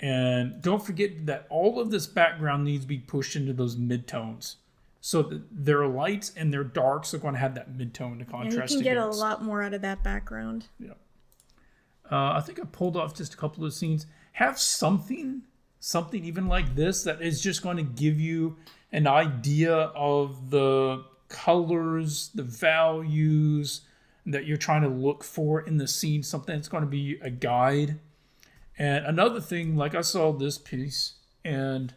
S1: And don't forget that all of this background needs to be pushed into those midtones. So that their lights and their darks are going to have that midtone to contrast.
S2: And you can get a lot more out of that background.
S1: Yeah. I think I pulled off just a couple of scenes. Have something even like this that is just going to give you an idea of the colors, the values that you're trying to look for in the scene. Something that's going to be a guide. And another thing, like I saw this piece, and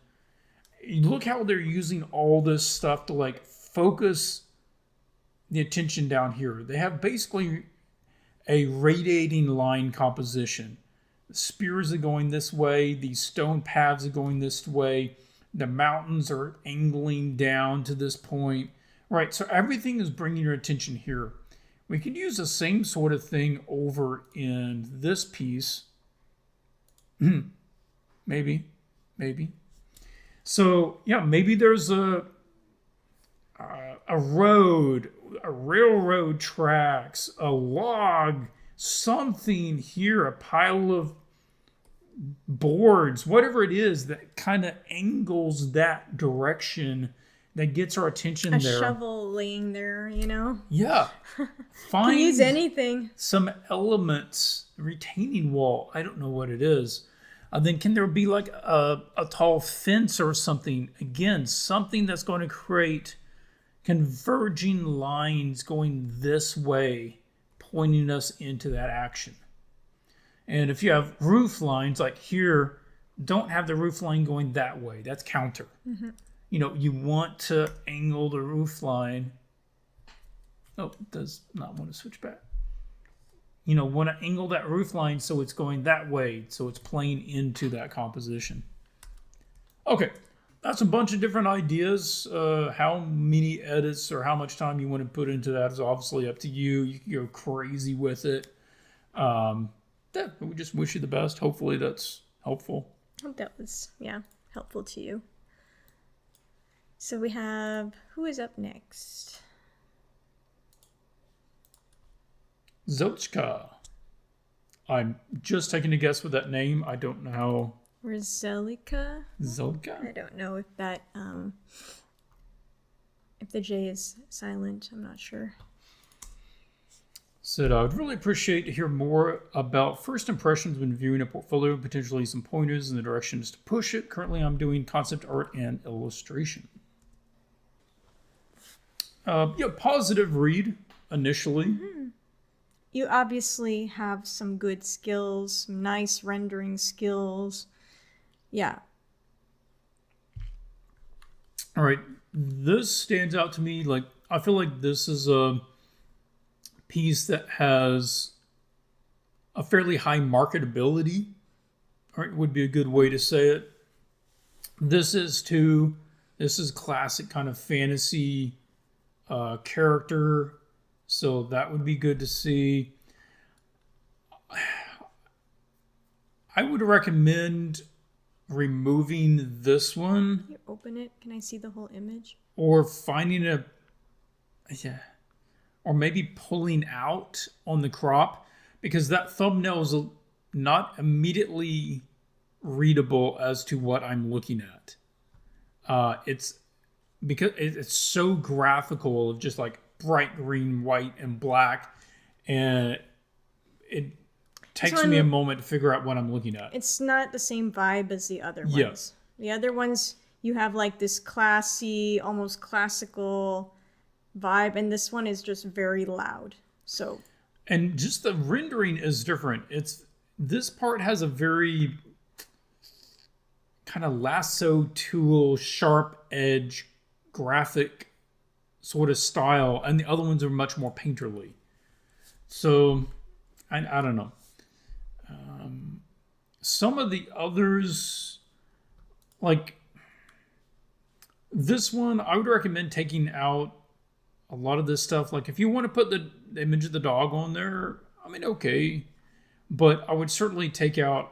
S1: look how they're using all this stuff to like focus the attention down here. They have basically a radiating line composition. The spears are going this way. These stone paths are going this way. The mountains are angling down to this point. Right, so everything is bringing your attention here. We could use the same sort of thing over in this piece. Maybe. So, yeah, maybe there's a road, a railroad tracks, a log, something here, a pile of boards, whatever it is that kind of angles that direction that gets our attention there.
S2: A shovel laying there, you know?
S1: Yeah.
S2: Can use anything.
S1: Some elements, retaining wall, I don't know what it is. Then can there be like a tall fence or something? Again, something that's going to create converging lines going this way, pointing us into that action. And if you have roof lines like here, don't have the roof line going that way. That's counter. Mm-hmm. You know, you want to angle the roof line. Oh, it does not want to switch back. You know, want to angle that roof line so it's going that way, so it's playing into that composition. Okay, that's a bunch of different ideas. How many edits or how much time you want to put into that is obviously up to you. You can go crazy with it. We just wish you the best. Hopefully that's helpful.
S2: I hope that was, helpful to you. So we have, who is up next?
S1: Zelka. I'm just taking a guess with that name. I don't know how.
S2: Or Zelka?
S1: Zelka?
S2: I don't know if that, if the J is silent. I'm not sure.
S1: Said, I would really appreciate to hear more about first impressions when viewing a portfolio, potentially some pointers in the directions to push it. Currently, I'm doing concept art and illustration. Positive read initially.
S2: Mm-hmm. You obviously have some good skills, some nice rendering skills. Yeah.
S1: All right. This stands out to me. Like, I feel like this is a piece that has a fairly high marketability. All right, would be a good way to say it. This is classic kind of fantasy character. So that would be good to see. I would recommend removing this one.
S2: You open it. Can I see the whole image?
S1: Or finding or maybe pulling out on the crop, because that thumbnail is not immediately readable as to what I'm looking at. It's because it's so graphical of just like bright green, white, and black, and it takes me a moment to figure out what I'm looking at.
S2: It's not the same vibe as the other ones.
S1: Yes.
S2: The other ones, you have like this classy, almost classical vibe, and this one is just very loud. So,
S1: and just the rendering is different. This part has a very kind of lasso tool, sharp edge, graphic sort of style, and the other ones are much more painterly. So, I don't know. Some of the others, like this one, I would recommend taking out a lot of this stuff. Like if you want to put the image of the dog on there, I mean, okay. But I would certainly take out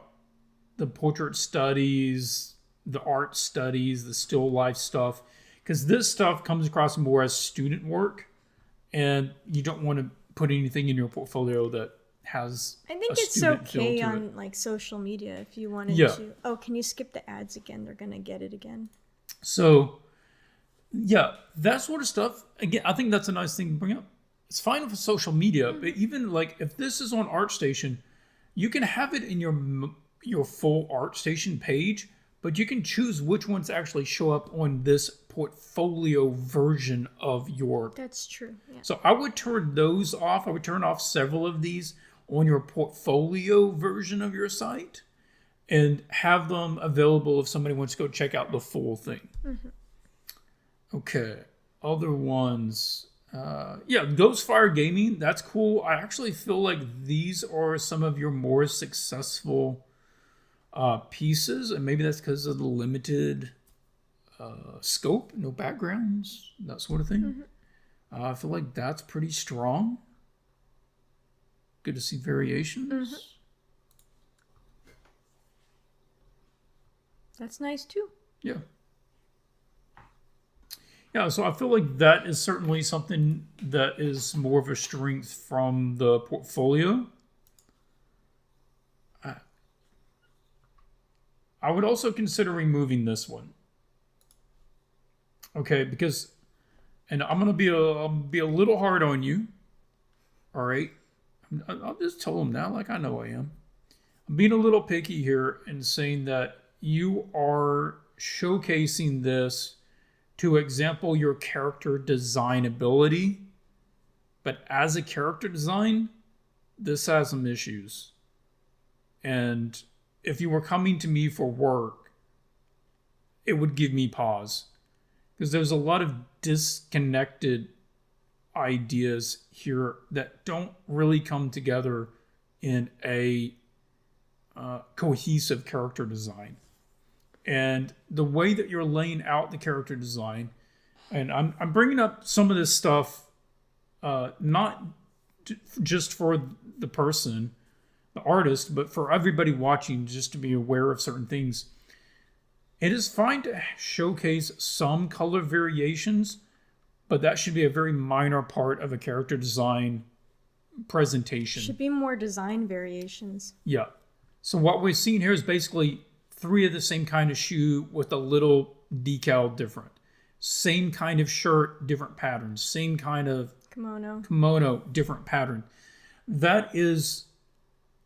S1: the portrait studies, the art studies, the still life stuff, because this stuff comes across more as student work, and you don't want to put anything in your portfolio that has
S2: I think
S1: a
S2: it's
S1: student feel
S2: okay
S1: to
S2: on
S1: it.
S2: like social media if you wanted
S1: Yeah.
S2: to. Oh, can you skip the ads again? They're gonna get it again.
S1: So, yeah, that sort of stuff. Again, I think that's a nice thing to bring up. It's fine for social media, but even like if this is on ArtStation, you can have it in your full ArtStation page, but you can choose which ones actually show up on this portfolio version of your.
S2: That's true. Yeah.
S1: So I would turn those off. I would turn off several of these on your portfolio version of your site and have them available if somebody wants to go check out the full thing. Okay, other ones. Yeah, Ghostfire Gaming, that's cool. I actually feel like these are some of your more successful pieces, and maybe that's because of the limited scope, no backgrounds, that sort of thing. I feel like that's pretty strong. Good to see variations.
S2: That's nice too.
S1: Yeah. Yeah, so I feel like that is certainly something that is more of a strength from the portfolio. I would also consider removing this one. Okay, because, and I'm gonna be a little hard on you. All right, I'll just tell them now, like I know I am. I'm being a little picky here and saying that you are showcasing this to example your character design ability, but as a character design, this has some issues. And if you were coming to me for work, it would give me pause. Because there's a lot of disconnected ideas here that don't really come together in a cohesive character design. And the way that you're laying out the character design, and I'm bringing up some of this stuff, not just for the person, the artist, but for everybody watching, just to be aware of certain things. It is fine to showcase some color variations, but that should be a very minor part of a character design presentation.
S2: Should be more design variations.
S1: Yeah. So what we're seeing here is basically 3 of the same kind of shoe with a little decal different. Same kind of shirt, different patterns. Same kind of kimono, different pattern. That is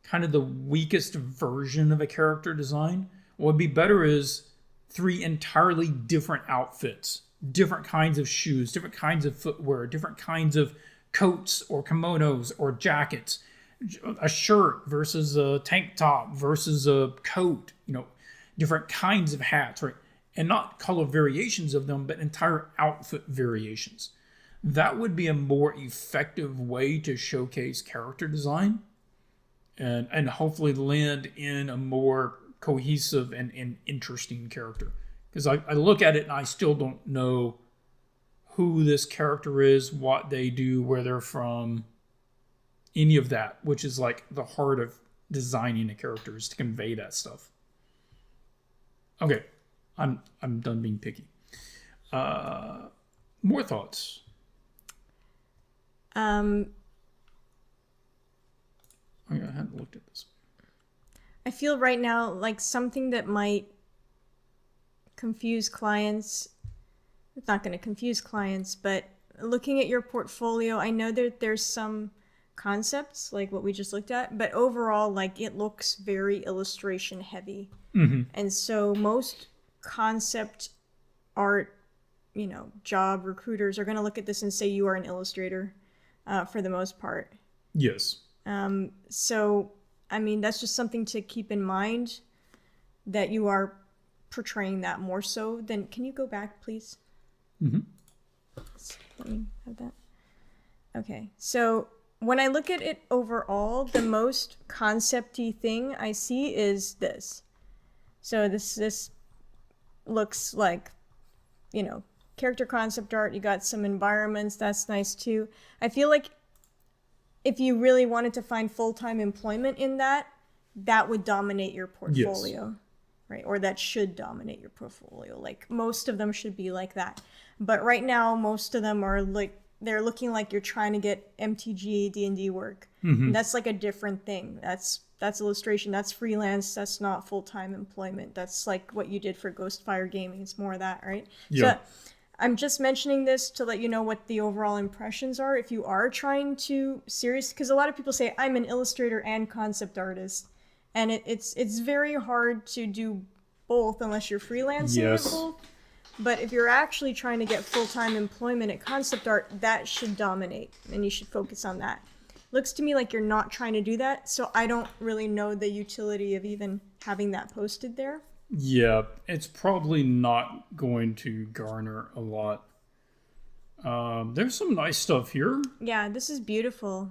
S1: kind of the weakest version of a character design. What would be better is 3 entirely different outfits, different kinds of shoes, different kinds of footwear, different kinds of coats or kimonos or jackets, a shirt versus a tank top versus a coat, different kinds of hats, right? And not color variations of them, but entire outfit variations. That would be a more effective way to showcase character design and hopefully land in a more cohesive and interesting character. Because I look at it and I still don't know who this character is, what they do, where they're from, any of that, which is like the heart of designing a character, is to convey that stuff. Okay, I'm done being picky. More thoughts?
S2: I
S1: hadn't looked at this.
S2: I feel right now like something that might confuse clients. It's not going to confuse clients, but looking at your portfolio, I know that there's some concepts like what we just looked at, but overall, like it looks very illustration heavy. And so most concept art, job recruiters are going to look at this and say you are an illustrator for the most part.
S1: Yes.
S2: So, I mean, that's just something to keep in mind, that you are portraying that more so than... Can you go back, please? Let me have that. Okay, so when I look at it overall, the most concept-y thing I see is this. So this looks like, character concept art. You got some environments. That's nice too. I feel like if you really wanted to find full-time employment in that, that would dominate your portfolio. Yes. Right? Or that should dominate your portfolio. Like most of them should be like that. But right now, most of them are like, they're looking like you're trying to get MTG D&D work. Mm-hmm. And that's like a different thing. That's illustration. That's freelance. That's not full-time employment. That's like what you did for Ghostfire Gaming. It's more of that, right? Yeah. So I'm just mentioning this to let you know what the overall impressions are. If you are trying to because a lot of people say I'm an illustrator and concept artist, and it's very hard to do both unless you're freelancing. Yes. Both. But if you're actually trying to get full-time employment at concept art, that should dominate, and you should focus on that. Looks to me like you're not trying to do that, so I don't really know the utility of even having that posted there.
S1: Yeah, it's probably not going to garner a lot. There's some nice stuff here.
S2: Yeah, this is beautiful.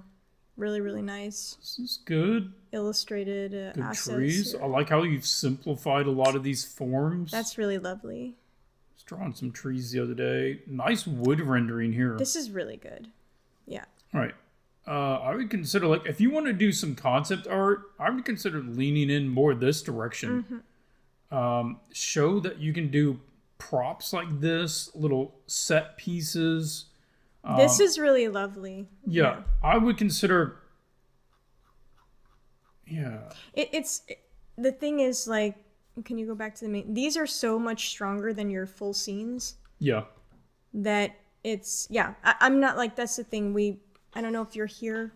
S2: Really, really nice.
S1: This is good.
S2: Illustrated
S1: good
S2: assets
S1: trees.
S2: here.
S1: I like how you've simplified a lot of these forms.
S2: That's really lovely.
S1: I was drawing some trees the other day. Nice wood rendering here.
S2: This is really good. Yeah.
S1: All right. I would consider, like, if you want to do some concept art, I would consider leaning in more this direction. Mm-hmm. Show that you can do props like this, little set pieces.
S2: This is really lovely.
S1: Yeah, I would consider. Yeah.
S2: The thing is, like, can you go back to the main? These are so much stronger than your full scenes.
S1: Yeah.
S2: That it's, I'm not like, that's the thing. I don't know if you're here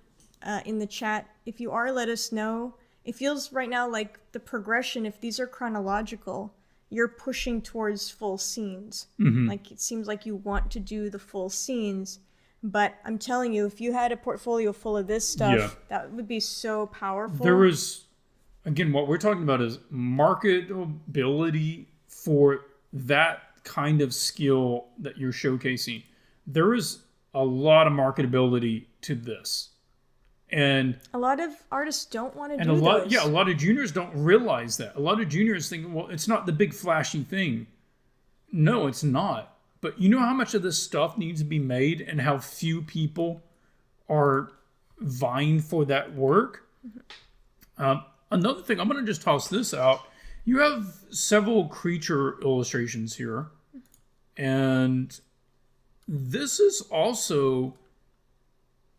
S2: in the chat. If you are, let us know. It feels right now like the progression, if these are chronological, you're pushing towards full scenes. Mm-hmm. Like it seems like you want to do the full scenes. But I'm telling you, if you had a portfolio full of this stuff, that would be so powerful.
S1: There is, again, what we're talking about is marketability for that kind of skill that you're showcasing. There is a lot of marketability to this. And
S2: a lot of artists don't want to do
S1: those. Yeah, a lot of juniors don't realize that. A lot of juniors think, well, it's not the big flashy thing. No, it's not. But you know how much of this stuff needs to be made and how few people are vying for that work? Mm-hmm. Another thing, I'm going to just toss this out. You have several creature illustrations here. And this is also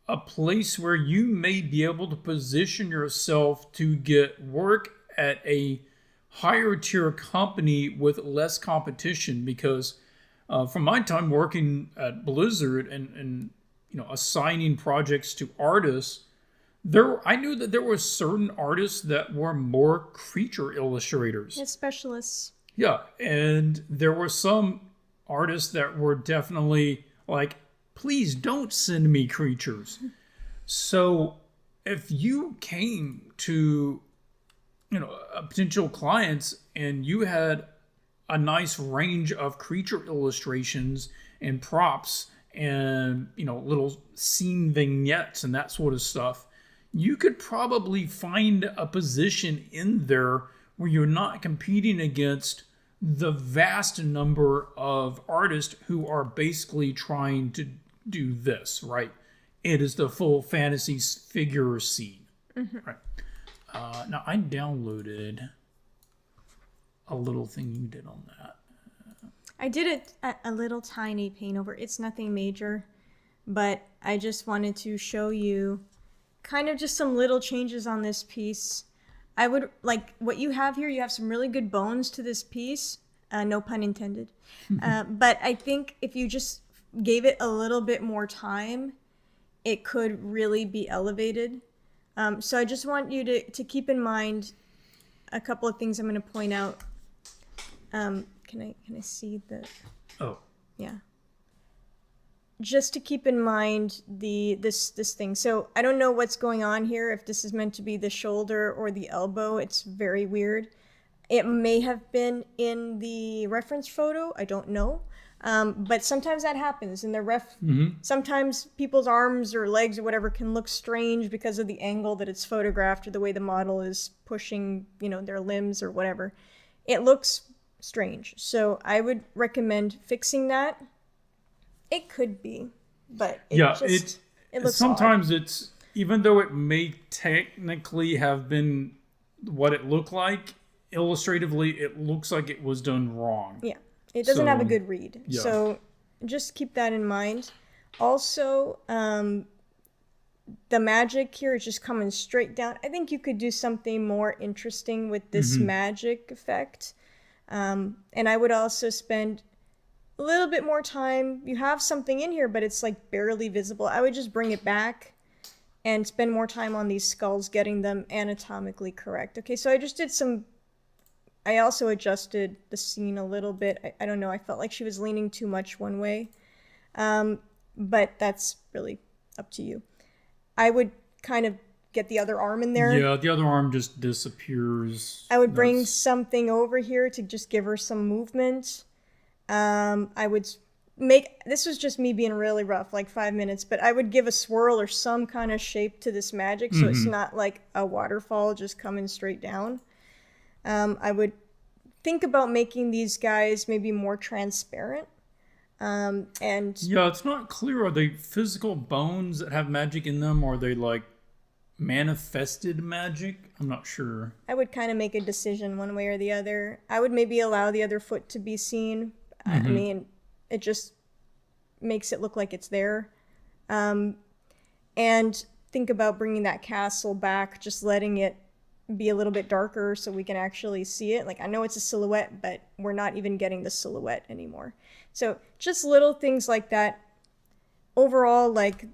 S1: a place where you may be able to position yourself to get work at a higher tier company with less competition, because from my time working at Blizzard and assigning projects to artists, I knew that there were certain artists that were more creature illustrators.
S2: Yeah, specialists.
S1: Yeah, and there were some artists that were definitely like, please don't send me creatures. So if you came to, potential clients and you had a nice range of creature illustrations and props and, little scene vignettes and that sort of stuff, you could probably find a position in there where you're not competing against the vast number of artists who are basically trying to do this, right? It is the full fantasy figure scene. Mm-hmm. Right. Now, I downloaded a little thing you did on that.
S2: I did a little tiny paint over. It's nothing major, but I just wanted to show you kind of just some little changes on this piece. I would like what you have here. You have some really good bones to this piece. No pun intended. But I think if you just gave it a little bit more time, it could really be elevated. So I just want you to keep in mind a couple of things I'm going to point out. Can I see the?
S1: Oh.
S2: Yeah. Just to keep in mind this thing. So I don't know what's going on here. If this is meant to be the shoulder or the elbow, it's very weird. It may have been in the reference photo. I don't know. But sometimes that happens in the Mm-hmm. Sometimes people's arms or legs or whatever can look strange because of the angle that it's photographed or the way the model is pushing, their limbs or whatever. It looks strange. So I would recommend fixing that. It could be, but it looks
S1: sometimes
S2: odd.
S1: it's Even though it may technically have been what it looked like, illustratively, it looks like it was done wrong.
S2: Yeah, it doesn't have a
S1: So,
S2: good read.
S1: yeah.
S2: So just keep that in mind. Also, the magic here is just coming straight down. I think you could do something more interesting with this magic effect. And I would also spend a little bit more time. You have something in here, but it's like barely visible. I would just bring it back and spend more time on these skulls, getting them anatomically correct. Okay, so I just did some... I also adjusted the scene a little bit. I don't know, I felt like she was leaning too much one way. But that's really up to you. I would kind of get the other arm in there.
S1: Yeah, the other arm just disappears.
S2: I would bring something over here to just give her some movement. I would make... This was just me being really rough, like 5 minutes, but I would give a swirl or some kind of shape to this magic so it's not like a waterfall just coming straight down. I would think about making these guys maybe more transparent. And
S1: yeah, it's not clear. Are they physical bones that have magic in them, or are they like manifested magic? I'm not sure.
S2: I would kind of make a decision one way or the other. I would maybe allow the other foot to be seen. I mean, it just makes it look like it's there. And think about bringing that castle back, just letting it be a little bit darker so we can actually see it. Like, I know it's a silhouette, but we're not even getting the silhouette anymore. So just little things like that. Overall, like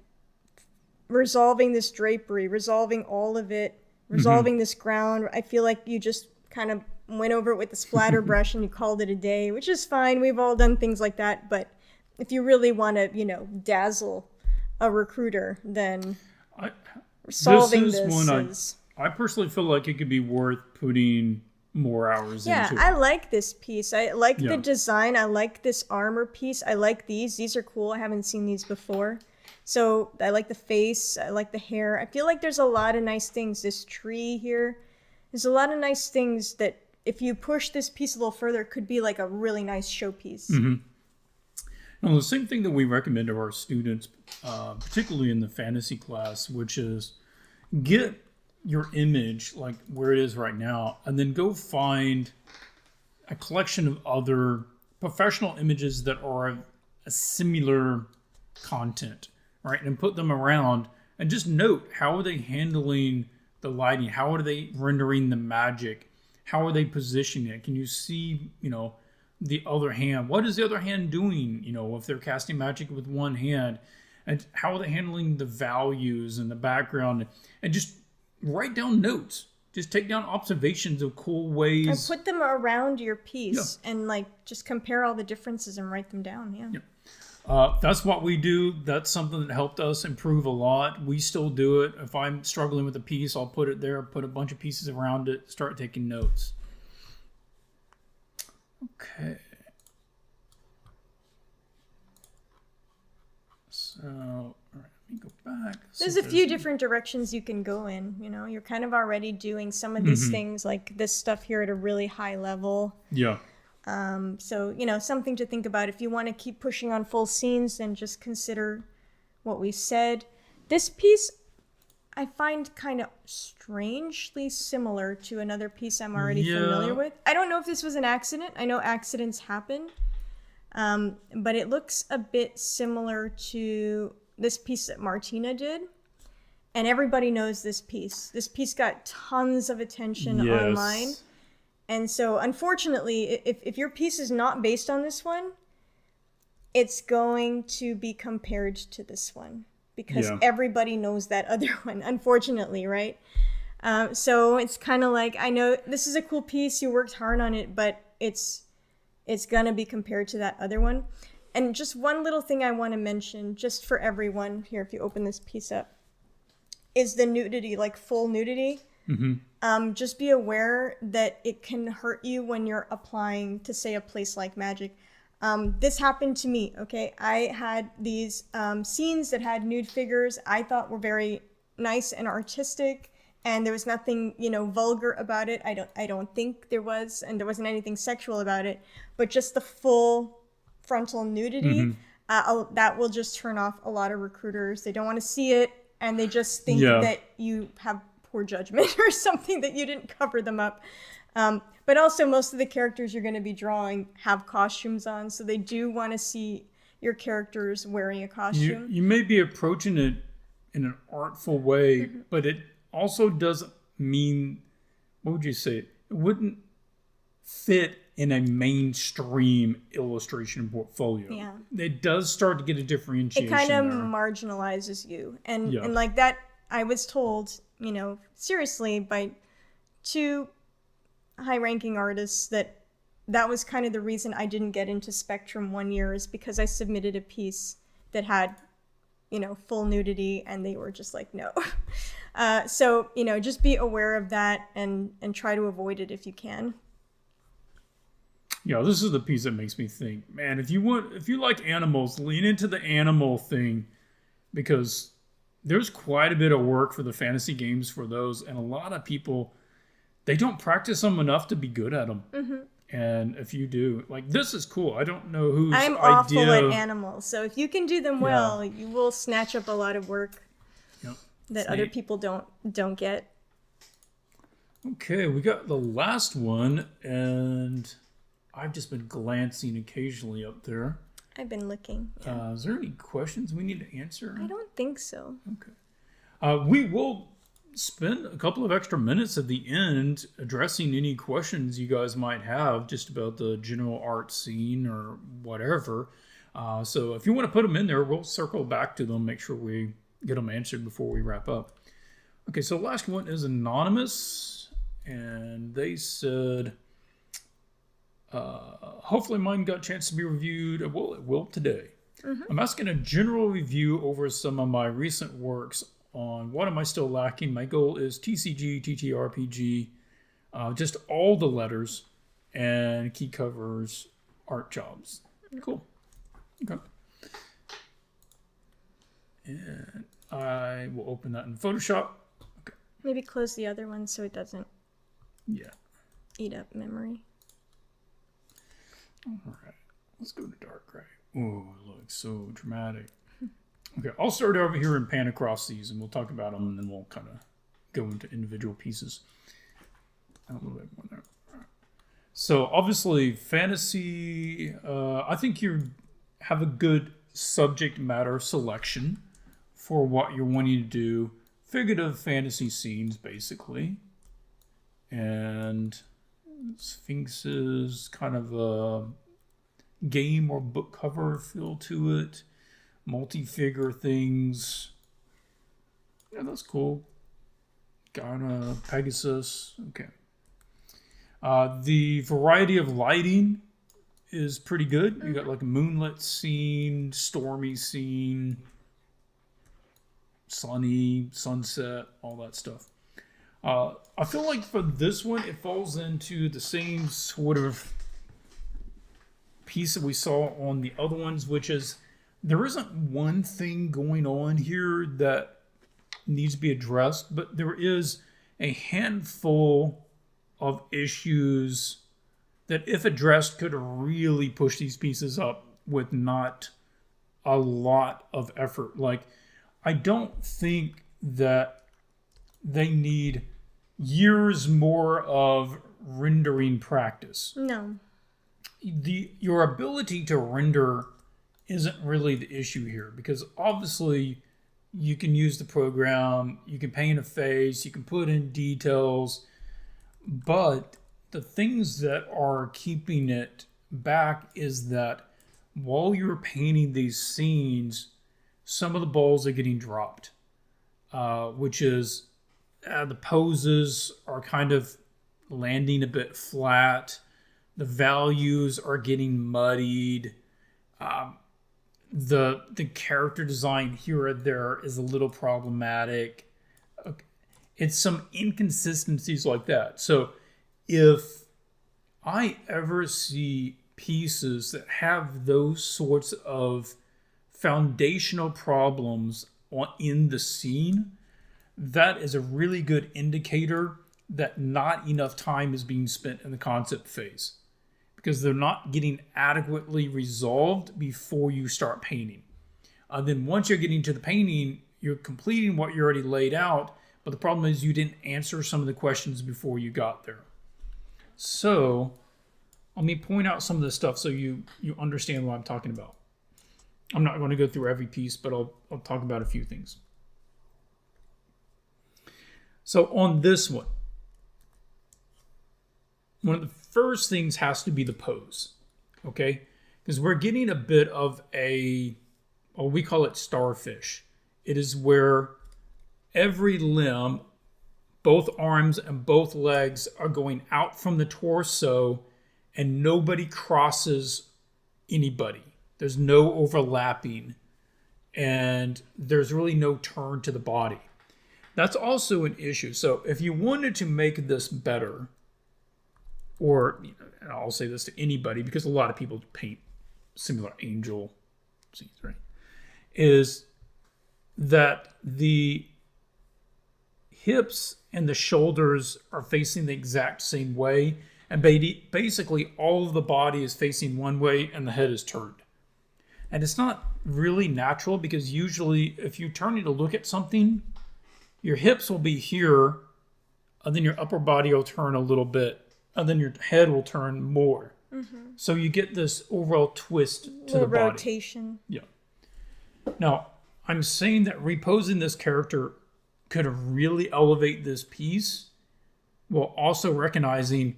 S2: resolving this drapery, resolving all of it, resolving this ground. I feel like you just kind of went over it with the splatter brush and you called it a day, which is fine. We've all done things like that. But if you really want to, dazzle a recruiter, then solving this is...
S1: I personally feel like it could be worth putting more hours into.
S2: Yeah, I like this piece. I like the design. I like this armor piece. I like these. These are cool. I haven't seen these before. So I like the face. I like the hair. I feel like there's a lot of nice things. This tree here. There's a lot of nice things that if you push this piece a little further, could be like a really nice showpiece.
S1: Now, the same thing that we recommend to our students, particularly in the fantasy class, which is get your image like where it is right now, and then go find a collection of other professional images that are a similar content, right? And put them around and just note, how are they handling the lighting? How are they rendering the magic? How are they positioning it? Can you see, the other hand? What is the other hand doing? If they're casting magic with one hand, and how are they handling the values and the background? And just write down notes. Just take down observations of cool ways.
S2: And put them around your piece and just compare all the differences and write them down. Yeah.
S1: That's what we do. That's something that helped us improve a lot. We still do it. If I'm struggling with a piece, I'll put it there, put a bunch of pieces around it, start taking notes. Okay. So, all right, let me go back.
S2: There's a few different directions you can go in. You're kind of already doing some of these things, like this stuff here at a really high level.
S1: Yeah.
S2: So, something to think about. If you want to keep pushing on full scenes, then just consider what we said. This piece, I find kind of strangely similar to another piece I'm already familiar with. I don't know if this was an accident. I know accidents happen. But it looks a bit similar to this piece that Martina did. And everybody knows this piece. This piece got tons of attention online. And so, unfortunately, if your piece is not based on this one, it's going to be compared to this one. Because everybody knows that other one, unfortunately, right? So it's kind of like, I know this is a cool piece, you worked hard on it, but it's going to be compared to that other one. And just one little thing I want to mention, just for everyone here, if you open this piece up, is the nudity, like full nudity. Just be aware that it can hurt you when you're applying to, say, a place like magic. This happened to me, okay? I had these scenes that had nude figures I thought were very nice and artistic, and there was nothing, vulgar about it. I don't think there was, and there wasn't anything sexual about it, but just the full frontal nudity, that will just turn off a lot of recruiters. They don't want to see it. and they just think
S1: Yeah.
S2: that you have poor judgment or something, that you didn't cover them up. But also, most of the characters you're going to be drawing have costumes on, so they do want to see your characters wearing a costume.
S1: You may be approaching it in an artful way,
S2: Mm-hmm.
S1: but it also doesn't mean, what would you say? It wouldn't fit in a mainstream illustration portfolio.
S2: Yeah.
S1: It does start to get a differentiation
S2: It kind of
S1: there.
S2: marginalizes you. And,
S1: Yeah.
S2: and like that, I was told, seriously, by two high-ranking artists that was kind of the reason I didn't get into Spectrum one year, is because I submitted a piece that had, full nudity, and they were just like, no. So, just be aware of that and try to avoid it if you can.
S1: Yeah, this is the piece that makes me think, man, if you like animals, lean into the animal thing, because there's quite a bit of work for the fantasy games for those, and a lot of people, they don't practice them enough to be good at them. Mm-hmm. And if you do, like, this is cool. I don't know whose
S2: I'm
S1: idea.
S2: awful at animals, so if you can do them well, you will snatch up a lot of work that other people don't get.
S1: Okay, we got the last one, and I've just been glancing occasionally up there.
S2: I've been looking.
S1: Is there any questions we need to answer?
S2: I don't think so.
S1: Okay. We will spend a couple of extra minutes at the end addressing any questions you guys might have just about the general art scene or whatever. So if you want to put them in there, we'll circle back to them, make sure we get them answered before we wrap up. Okay, so the last one is anonymous, and they said, hopefully mine got a chance to be reviewed. Well, it will today. Mm-hmm. I'm asking a general review over some of my recent works on what am I still lacking. My goal is TCG, TTRPG, just all the letters, and key covers, art jobs. Cool. Okay. And I will open that in Photoshop. Okay.
S2: Maybe close the other one so it doesn't eat up memory.
S1: All right. Let's go to dark gray. Oh, it looks so dramatic. Okay, I'll start over here and pan across these, and we'll talk about them, and then we'll kind of go into individual pieces. A little bit more there. All right. So, obviously, fantasy, I think you have a good subject matter selection for what you're wanting to do. Figurative fantasy scenes, basically. And Sphinx's kind of a game or book cover feel to it. Multi-figure things. Yeah, that's cool. Ghana, Pegasus. Okay. The variety of lighting is pretty good. You got like a moonlit scene, stormy scene, sunny, sunset, all that stuff. I feel like for this one, it falls into the same sort of piece that we saw on the other ones, which is there isn't one thing going on here that needs to be addressed, but there is a handful of issues that, if addressed, could really push these pieces up with not a lot of effort. Like, I don't think that they need years more of rendering practice.
S2: No.
S1: Your ability to render isn't really the issue here, because obviously you can use the program, you can paint a face, you can put in details, but the things that are keeping it back is that while you're painting these scenes, some of the balls are getting dropped, which is the poses are kind of landing a bit flat. The values are getting muddied. The character design here or there is a little problematic. It's some inconsistencies like that. So if I ever see pieces that have those sorts of foundational problems in the scene, that is a really good indicator that not enough time is being spent in the concept phase, because they're not getting adequately resolved before you start painting. Then once you're getting to the painting, you're completing what you already laid out, but the problem is you didn't answer some of the questions before you got there. So let me point out some of this stuff so you understand what I'm talking about. I'm not going to go through every piece, but I'll talk about a few things. So on this one of the first things has to be the pose, okay? Because we're getting a bit of we call it starfish. It is where every limb, both arms and both legs are going out from the torso and nobody crosses anybody. There's no overlapping and there's really no turn to the body. That's also an issue. So if you wanted to make this better, or and I'll say this to anybody because a lot of people paint similar angel scenes, right? Is that the hips and the shoulders are facing the exact same way, and basically all of the body is facing one way and the head is turned. And it's not really natural because usually if you're turning to look at something, your hips will be here, and then your upper body will turn a little bit, and then your head will turn more. Mm-hmm. So you get this overall twist to the body.
S2: Rotation.
S1: Yeah. Now, I'm saying that reposing this character could really elevate this piece while also recognizing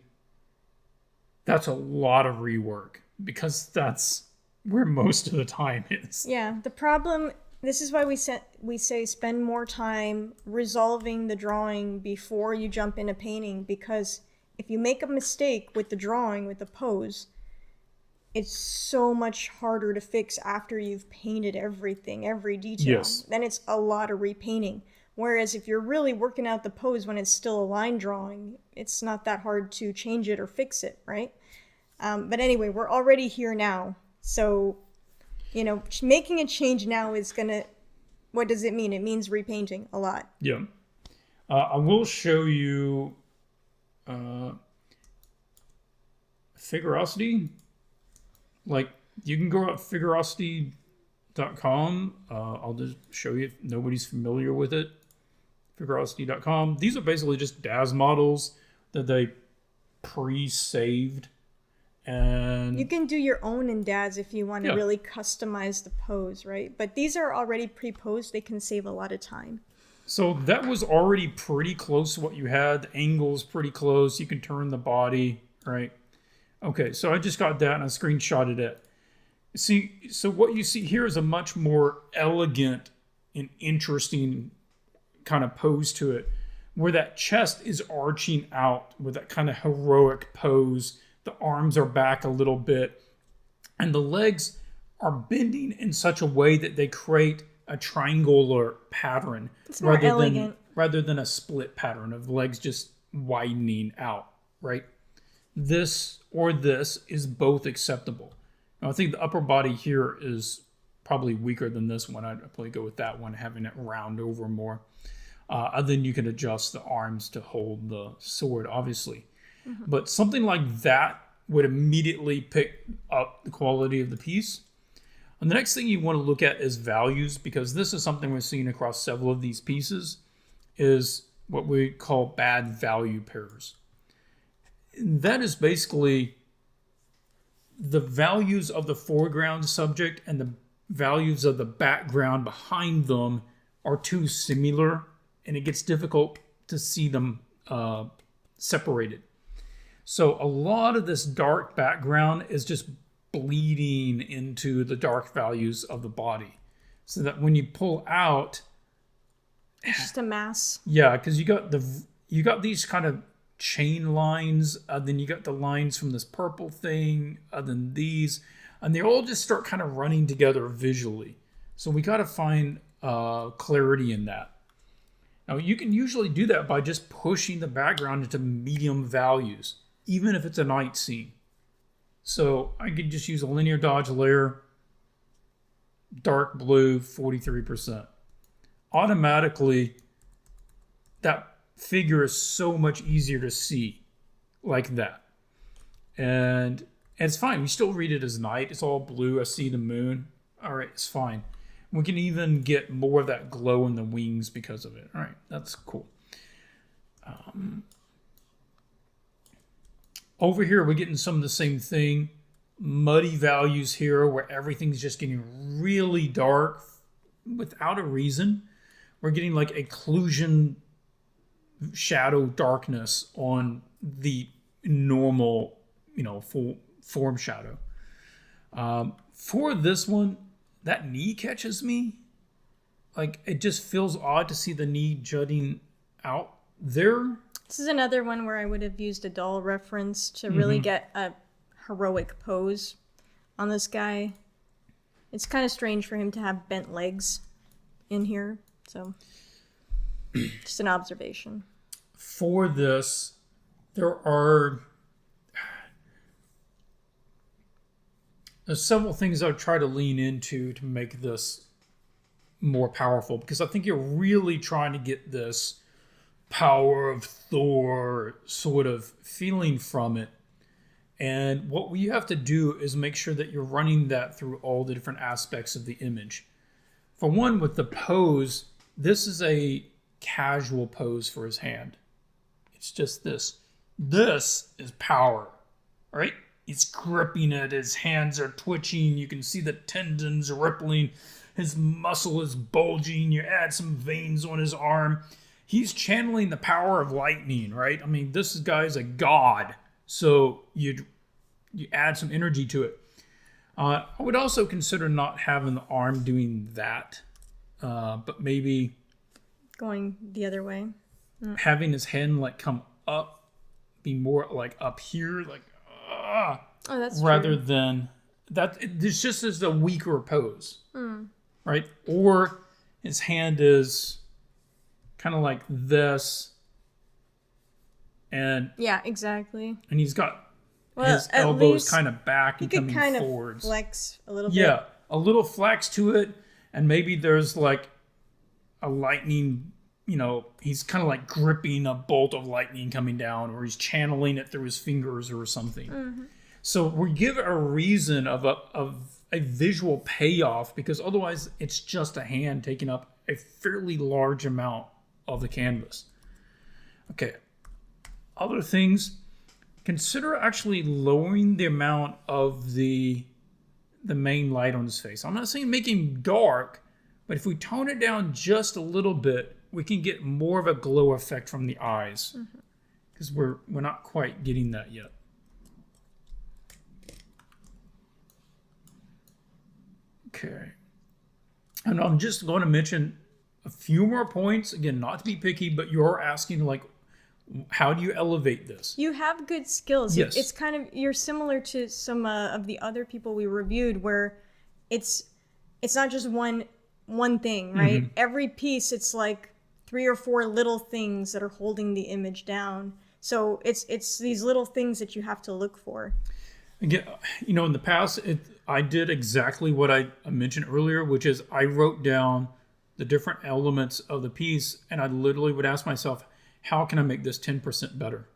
S1: that's a lot of rework because that's where most of the time is.
S2: Yeah, the problem, this is why we say spend more time resolving the drawing before you jump into painting, because if you make a mistake with the drawing, with the pose, it's so much harder to fix after you've painted everything, every detail.
S1: Yes.
S2: Then it's a lot of repainting. Whereas if you're really working out the pose when it's still a line drawing, it's not that hard to change it or fix it, right? But anyway, we're already here now. So, making a change now is what does it mean? It means repainting a lot.
S1: Yeah. I will show you Figurosity. Like, you can go out Figurosity.com. I'll just show you if nobody's familiar with it. Figurosity.com. These are basically just DAZ models that they pre-saved. And
S2: you can do your own in DAZ if you want to really customize the pose, right? But these are already pre-posed. They can save a lot of time.
S1: So that was already pretty close to what you had. The angle's pretty close. You can turn the body, right? Okay, so I just got that and I screenshotted it. See, so what you see here is a much more elegant and interesting kind of pose to it, where that chest is arching out with that kind of heroic pose. The arms are back a little bit, and the legs are bending in such a way that they create a triangular pattern.
S2: It's more elegant.
S1: Rather than a split pattern of legs just widening out, right? This is both acceptable. Now, I think the upper body here is probably weaker than this one. I'd probably go with that one, having it round over more. And then you can adjust the arms to hold the sword, obviously. Mm-hmm. But something like that would immediately pick up the quality of the piece. And the next thing you want to look at is values, because this is something we're seeing across several of these pieces, is what we call bad value pairs. And that is basically the values of the foreground subject and the values of the background behind them are too similar, and it gets difficult to see them separated. So a lot of this dark background is just bleeding into the dark values of the body, so that when you pull out,
S2: it's just a mass.
S1: Yeah, because you got these kind of chain lines, then you got the lines from this purple thing, then these, and they all just start kind of running together visually. So we got to find clarity in that. Now you can usually do that by just pushing the background into medium values, even if it's a night scene. So I could just use a linear dodge layer, dark blue, 43%. Automatically, that figure is so much easier to see like that. And it's fine. We still read it as night. It's all blue. I see the moon. All right, it's fine. We can even get more of that glow in the wings because of it. All right, that's cool. Over here, we're getting some of the same thing. Muddy values here where everything's just getting really dark without a reason. We're getting like occlusion shadow darkness on the normal, full form shadow. For this one, that knee catches me. Like, it just feels odd to see the knee jutting out there.
S2: This is another one where I would have used a doll reference to really get a heroic pose on this guy. It's kind of strange for him to have bent legs in here. So, just an observation.
S1: For this, there's several things I would try to lean into to make this more powerful, because I think you're really trying to get this power of Thor sort of feeling from it. And what you have to do is make sure that you're running that through all the different aspects of the image. For one, with the pose, this is a casual pose for his hand. It's just this. This is power, right? He's gripping it. His hands are twitching. You can see the tendons rippling. His muscle is bulging. You add some veins on his arm. He's channeling the power of lightning, right? I mean, this guy's a god. So you add some energy to it. I would also consider not having the arm doing that, but maybe
S2: going the other way.
S1: Having his hand like come up, be more like up here, like
S2: that's
S1: rather
S2: true.
S1: than that. This just is a weaker pose, right? Or his hand is kind of like this, and
S2: yeah, exactly.
S1: And he's got his elbows kind of back and coming
S2: kind
S1: forwards.
S2: Of flex a little bit.
S1: Yeah, a little flex to it, and maybe there's like a lightning. He's kind of like gripping a bolt of lightning coming down, or he's channeling it through his fingers or something. So we give a reason of a visual payoff, because otherwise it's just a hand taking up a fairly large amount of the canvas. Okay. Other things, consider actually lowering the amount of the main light on his face. I'm not saying make him dark, but if we tone it down just a little bit, we can get more of a glow effect from the eyes, because we're not quite getting that yet. Okay. And I'm just going to mention a few more points. Again, not to be picky, but you're asking, like, how do you elevate this?
S2: You have good skills.
S1: Yes.
S2: It's kind of, you're similar to some of the other people we reviewed, where it's not just one thing, right? Every piece, it's like 3 or 4 little things that are holding the image down. So it's these little things that you have to look for.
S1: Again, in the past, I did exactly what I mentioned earlier, which is I wrote down the different elements of the piece, and I literally would ask myself, how can I make this 10% better?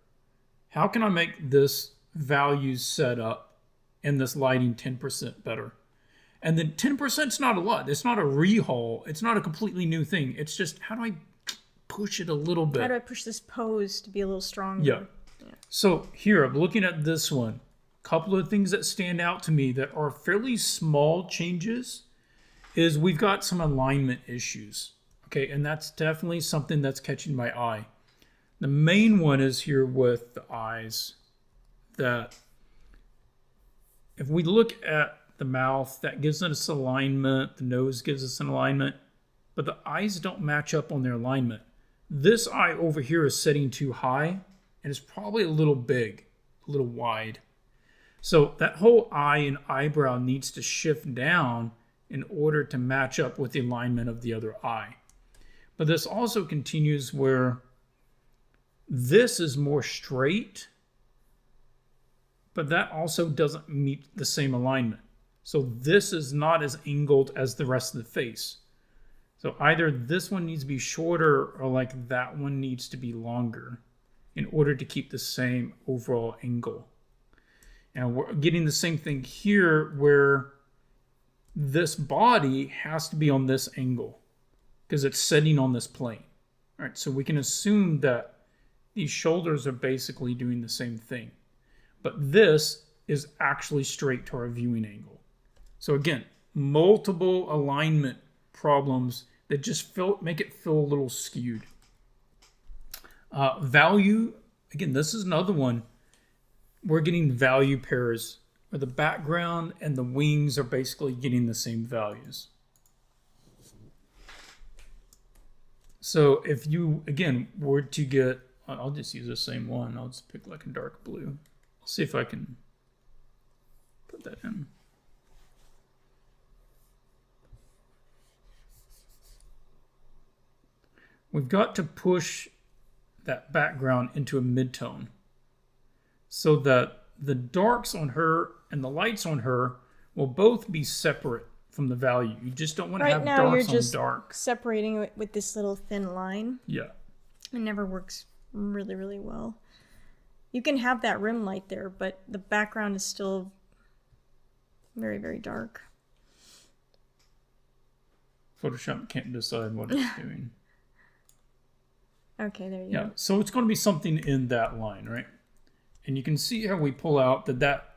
S1: How can I make this value set up and this lighting 10% better? And then 10% is not a lot. It's not a rehaul. It's not a completely new thing. It's just, how do I push it a little bit?
S2: How do I push this pose to be a little stronger?
S1: Yeah. So here, I'm looking at this one. A couple of things that stand out to me that are fairly small changes is we've got some alignment issues. Okay, and that's definitely something that's catching my eye. The main one is here with the eyes, that if we look at the mouth, that gives us alignment, the nose gives us an alignment, but the eyes don't match up on their alignment. This eye over here is setting too high, and it's probably a little big, a little wide. So that whole eye and eyebrow needs to shift down in order to match up with the alignment of the other eye. But this also continues where this is more straight, but that also doesn't meet the same alignment. So this is not as angled as the rest of the face. So either this one needs to be shorter, or like that one needs to be longer in order to keep the same overall angle. And we're getting the same thing here, where this body has to be on this angle because it's sitting on this plane. All right, so we can assume that these shoulders are basically doing the same thing. But this is actually straight to our viewing angle. So again, multiple alignment problems that just make it feel a little skewed. Value, again, this is another one. We're getting value pairs where the background and the wings are basically getting the same values. So if you, again, were to get, I'll just use the same one. I'll just pick like a dark blue. I'll see if I can put that in. We've got to push that background into a midtone so that the darks on her and the lights on her will both be separate from the value. You just don't want to have darks on dark.
S2: Separating it with this little thin line.
S1: Yeah.
S2: It never works really, really well. You can have that rim light there, but the background is still very, very dark.
S1: Photoshop can't decide what it's doing.
S2: Okay, there you
S1: go.
S2: Yeah,
S1: so it's going to be something in that line, right? And you can see how we pull out that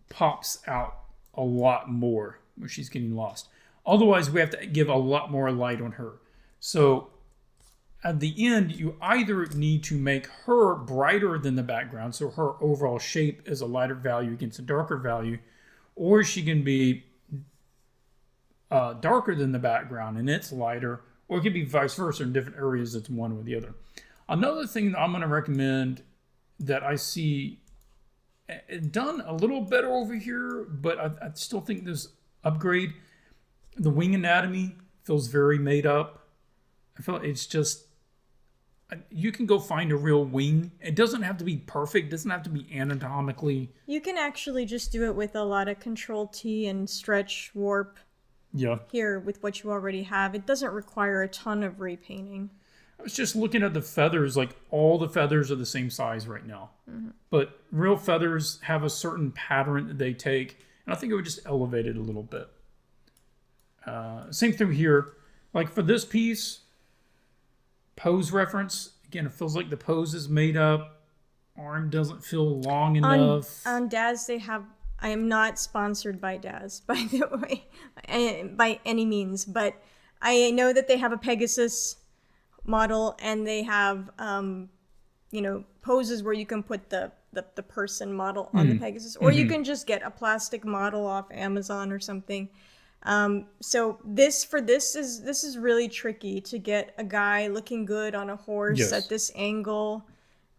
S1: pops out a lot more where she's getting lost. Otherwise, we have to give a lot more light on her. So at the end, you either need to make her brighter than the background, so her overall shape is a lighter value against a darker value, or she can be darker than the background and it's lighter, or it could be vice versa in different areas. It's one or the other. Another thing that I'm going to recommend that I see done a little better over here, but I still think this upgrade, the wing anatomy feels very made up. I feel it's just, you can go find a real wing. It doesn't have to be perfect. It doesn't have to be anatomically.
S2: You can actually just do it with a lot of Control-T and stretch, warp.
S1: Yeah.
S2: Here with what you already have. It doesn't require a ton of repainting.
S1: I was just looking at the feathers, like all the feathers are the same size right now. Mm-hmm. But real feathers have a certain pattern that they take, and I think it would just elevate it a little bit. Same thing here. Like for this piece, pose reference, again, it feels like the pose is made up. Arm doesn't feel long enough.
S2: On Daz, they have... I am not sponsored by Daz, by the way, by any means, but I know that they have a Pegasus model and they have, poses where you can put the person model on the Pegasus, or you can just get a plastic model off Amazon or something. So this is really tricky to get a guy looking good on a horse at this angle.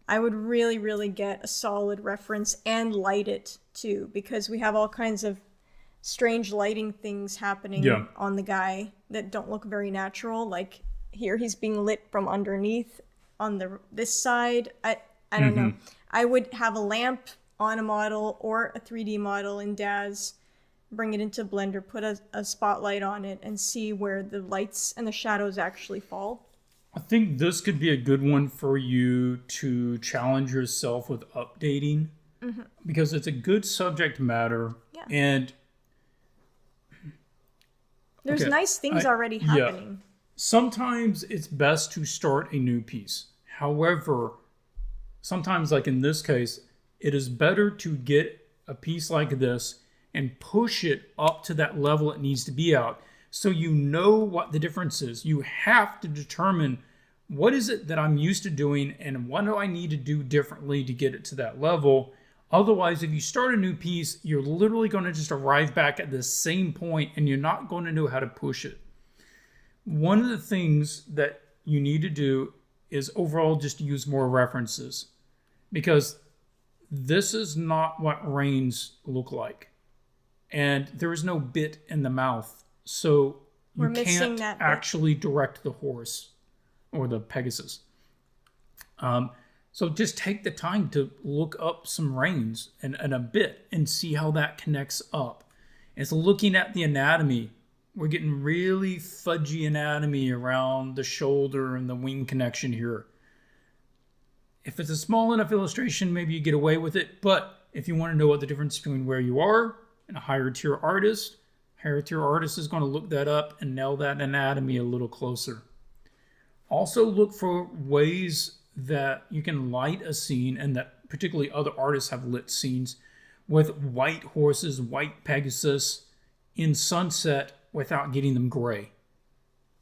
S2: I would really, really get a solid reference and light it too, because we have all kinds of strange lighting things happening on the guy that don't look very natural. Like here, he's being lit from underneath on this side. I don't know. I would have a lamp on a model or a 3D model in Daz, bring it into Blender, put a spotlight on it, and see where the lights and the shadows actually fall.
S1: I think this could be a good one for you to challenge yourself with updating, because it's a good subject matter. Yeah. And
S2: there's nice things already happening.
S1: Yeah. Sometimes it's best to start a new piece. However, sometimes, like in this case, it is better to get a piece like this and push it up to that level it needs to be at, so you know what the difference is. You have to determine, what is it that I'm used to doing and what do I need to do differently to get it to that level. Otherwise, if you start a new piece, you're literally going to just arrive back at the same point and you're not going to know how to push it. One of the things that you need to do is overall just use more references, because this is not what reins look like. And there is no bit in the mouth. So you can't actually direct the horse or the Pegasus. So just take the time to look up some reins and a bit and see how that connects up. It's looking at the anatomy. We're getting really fudgy anatomy around the shoulder and the wing connection here. If it's a small enough illustration, maybe you get away with it. But if you want to know what the difference between where you are and a higher tier artist, Higher tier artist is going to look that up and nail that anatomy a little closer. Also look for ways that you can light a scene, and that particularly other artists have lit scenes with white horses, white Pegasus in sunset without getting them gray.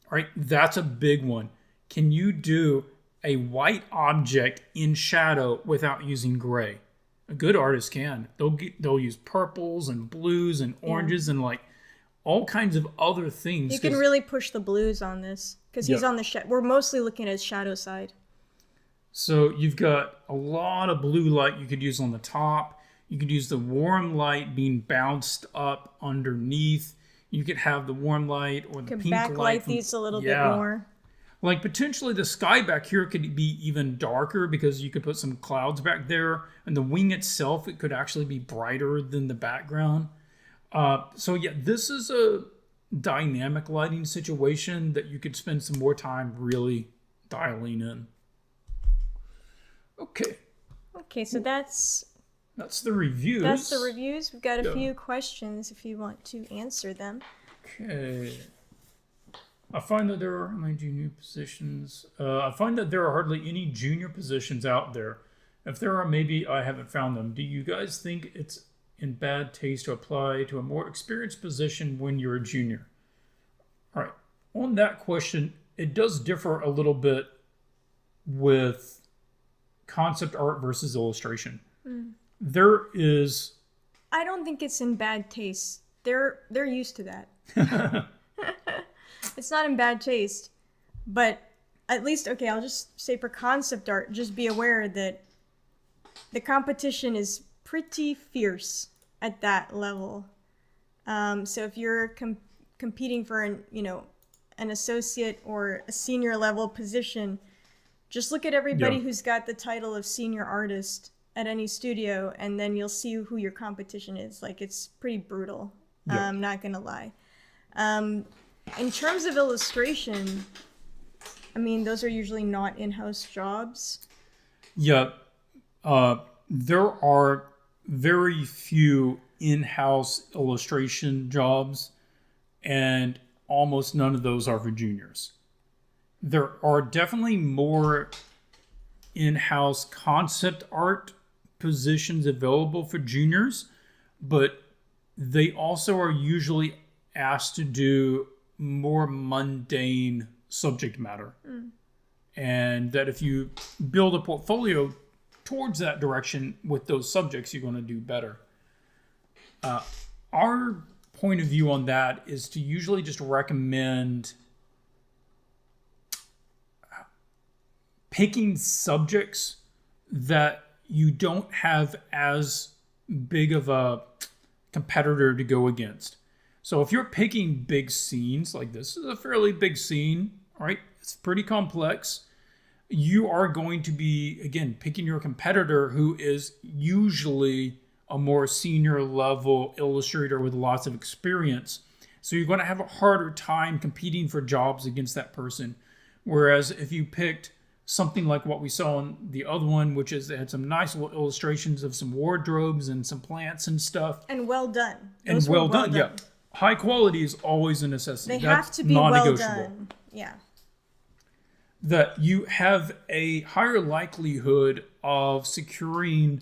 S1: All right, that's a big one. Can you do a white object in shadow without using gray? A good artist can. They'll use purples and blues and oranges and like all kinds of other things.
S2: You can really push the blues on this because he's on the we're mostly looking at his shadow side.
S1: So you've got a lot of blue light you could use on the top. You could use the warm light being bounced up underneath. You could have the warm light or the pink light.
S2: Backlight these a little bit more.
S1: Like potentially the sky back here could be even darker because you could put some clouds back there. And the wing itself, it could actually be brighter than the background. So yeah, this is a dynamic lighting situation that you could spend some more time really dialing in. Okay,
S2: so that's
S1: the reviews.
S2: That's the reviews. We've got a few questions if you want to answer them.
S1: Okay. I find that there are junior positions. I find that there are hardly any junior positions out there. If there are, maybe I haven't found them. Do you guys think it's in bad taste to apply to a more experienced position when you're a junior? All right. On that question, it does differ a little bit with concept art versus illustration. There is...
S2: I don't think it's in bad taste. They're used to that. It's not in bad taste, but at least, okay, I'll just say for concept art, just be aware that the competition is pretty fierce at that level. So if you're competing for an associate or a senior level position, just look at everybody who's got the title of senior artist at any studio, and then you'll see who your competition is. Like, it's pretty brutal. I'm not gonna lie. In terms of illustration, I mean, those are usually not in-house jobs.
S1: Yeah. There are very few in-house illustration jobs, and almost none of those are for juniors. There are definitely more in-house concept art positions available for juniors, but they also are usually asked to do more mundane subject matter. And that if you build a portfolio towards that direction with those subjects, you're going to do better. Our point of view on that is to usually just recommend picking subjects that you don't have as big of a competitor to go against. So if you're picking big scenes, like this is a fairly big scene, right? It's pretty complex. You are going to be, again, picking your competitor who is usually a more senior level illustrator with lots of experience. So you're going to have a harder time competing for jobs against that person. Whereas if you picked something like what we saw in the other one, which is they had some nice little illustrations of some wardrobes and some plants and stuff.
S2: And well done.
S1: And well done, yeah. High quality is always a necessity.
S2: They have to be well done. Yeah.
S1: That you have a higher likelihood of securing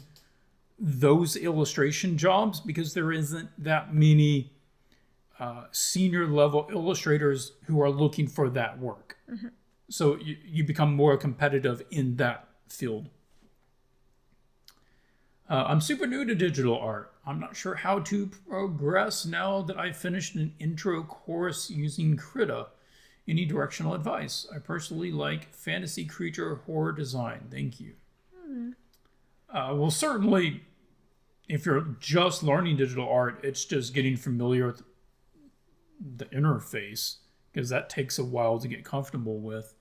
S1: those illustration jobs because there isn't that many senior level illustrators who are looking for that work. So you become more competitive in that field. I'm super new to digital art. I'm not sure how to progress now that I've finished an intro course using Krita. Any directional advice? I personally like fantasy creature horror design. Thank you. Well, certainly, if you're just learning digital art, it's just getting familiar with the interface, because that takes a while to get comfortable with.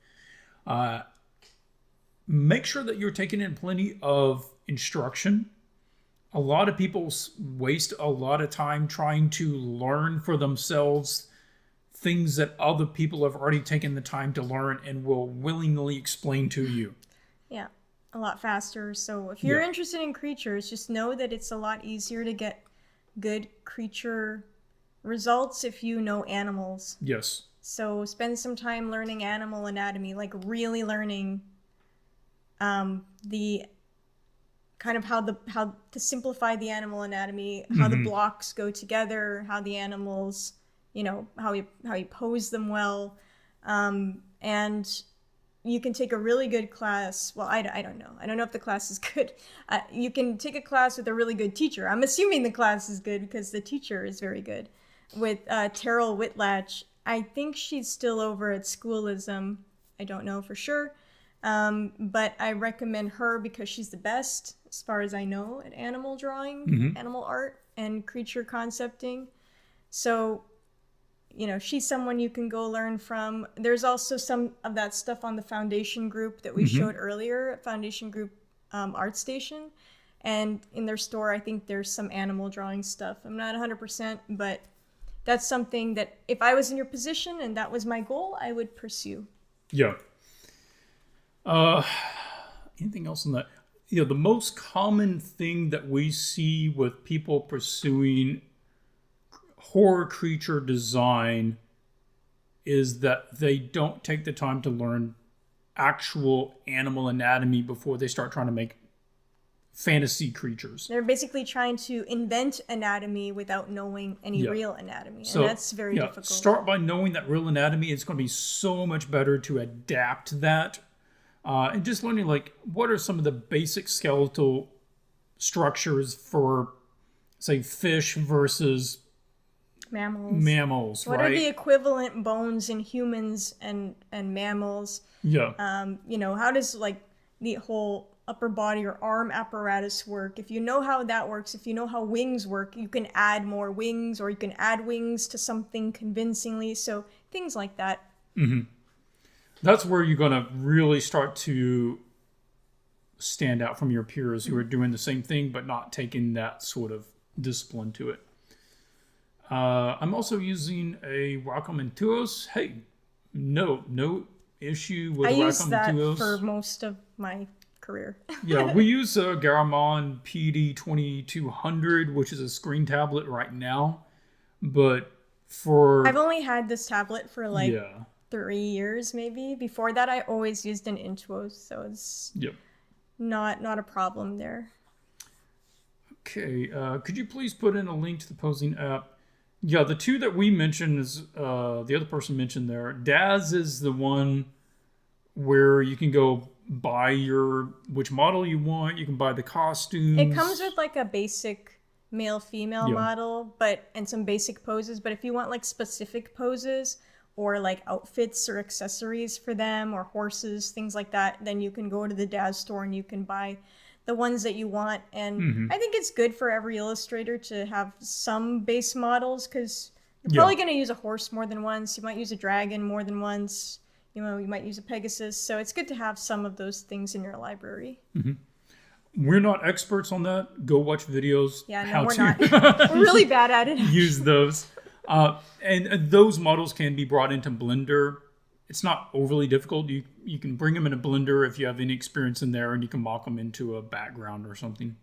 S1: Make sure that you're taking in plenty of instruction. A lot of people waste a lot of time trying to learn for themselves things that other people have already taken the time to learn and will willingly explain to you.
S2: Yeah, a lot faster. So if you're interested in creatures, just know that it's a lot easier to get good creature results if you know animals.
S1: Yes.
S2: So spend some time learning animal anatomy, like really learning the kind of how to simplify the animal anatomy, how the blocks go together, how the animals, how you pose them well, and you can take a really good class. Well, I don't know. I don't know if the class is good. You can take a class with a really good teacher. I'm assuming the class is good because the teacher is very good. With Terrell Whitlatch, I think she's still over at Schoolism. I don't know for sure. But I recommend her because she's the best, as far as I know, at animal drawing, animal art, and creature concepting. So, she's someone you can go learn from. There's also some of that stuff on the Foundation group that we showed earlier, Foundation group Art Station. And in their store, I think there's some animal drawing stuff. I'm not 100%, but that's something that if I was in your position and that was my goal, I would pursue.
S1: Yeah. Anything else on that? The most common thing that we see with people pursuing horror creature design is that they don't take the time to learn actual animal anatomy before they start trying to make fantasy creatures.
S2: They're basically trying to invent anatomy without knowing any real anatomy. And that's very difficult.
S1: Start by knowing that real anatomy. It's going to be so much better to adapt that. And just learning, what are some of the basic skeletal structures for, say, fish versus mammals,
S2: what
S1: right?
S2: are the equivalent bones in humans and mammals?
S1: Yeah.
S2: How does, the whole upper body or arm apparatus work? If you know how that works, if you know how wings work, you can add more wings, or you can add wings to something convincingly. So things like that.
S1: Mm-hmm. That's where you're going to really start to stand out from your peers who are doing the same thing but not taking that sort of discipline to it. I'm also using a Wacom Intuos. Hey, no issue with Wacom Intuos.
S2: I use that for most of my career.
S1: Yeah, we use a Garamond PD2200, which is a screen tablet right now. But
S2: I've only had this tablet for 3 years maybe. Before that, I always used an Intuos, so it's not a problem there.
S1: Okay, could you please put in a link to the posing app? Yeah, the two that we mentioned is the other person mentioned there. Daz is the one where you can go buy which model you want. You can buy the costumes.
S2: It comes with a basic male-female model, and some basic poses. But if you want specific poses, or outfits or accessories for them, or horses, things like that, then you can go to the Daz store and you can buy the ones that you want. And I think it's good for every illustrator to have some base models, because you're probably going to use a horse more than once. You might use a dragon more than once. You might use a Pegasus. So it's good to have some of those things in your library.
S1: We're not experts on that. Go watch videos.
S2: Yeah, no, we're not. We're really bad at it.
S1: Use those. And those models can be brought into Blender. It's not overly difficult. You can bring them in a Blender if you have any experience in there, and you can mock them into a background or something.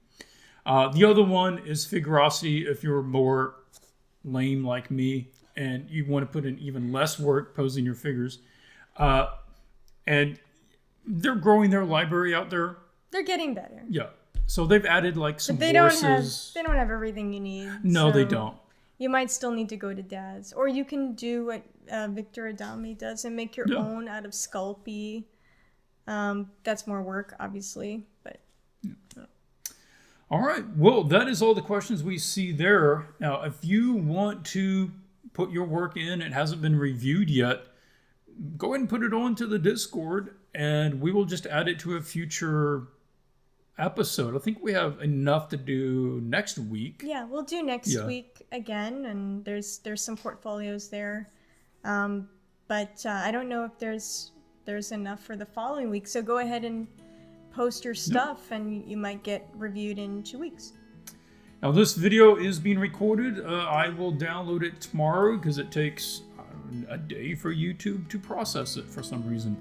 S1: The other one is Figurosity if you're more lame like me and you want to put in even less work posing your figures. And they're growing their library out there.
S2: They're getting better.
S1: Yeah. So they've added some
S2: but
S1: horses.
S2: They don't have everything you need.
S1: No, they don't.
S2: You might still need to go to Daz. Or you can do what Victor Adami does and make your own out of Sculpey. That's more work, obviously. But
S1: All right. Well, that is all the questions we see there. Now, if you want to put your work in, it hasn't been reviewed yet, go ahead and put it onto the Discord, and we will just add it to a future episode. I think we have enough to do next week.
S2: Yeah, we'll do next week again, and there's some portfolios there. But I don't know if there's enough for the following week. So go ahead and post your stuff, and you might get reviewed in 2 weeks.
S1: Now, this video is being recorded. I will download it tomorrow because it takes a day for YouTube to process it for some reason.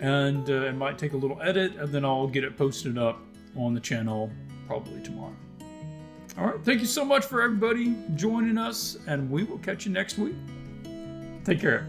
S1: And it might take a little edit, and then I'll get it posted up on the channel probably tomorrow. All right. Thank you so much for everybody joining us, and we will catch you next week. Take care.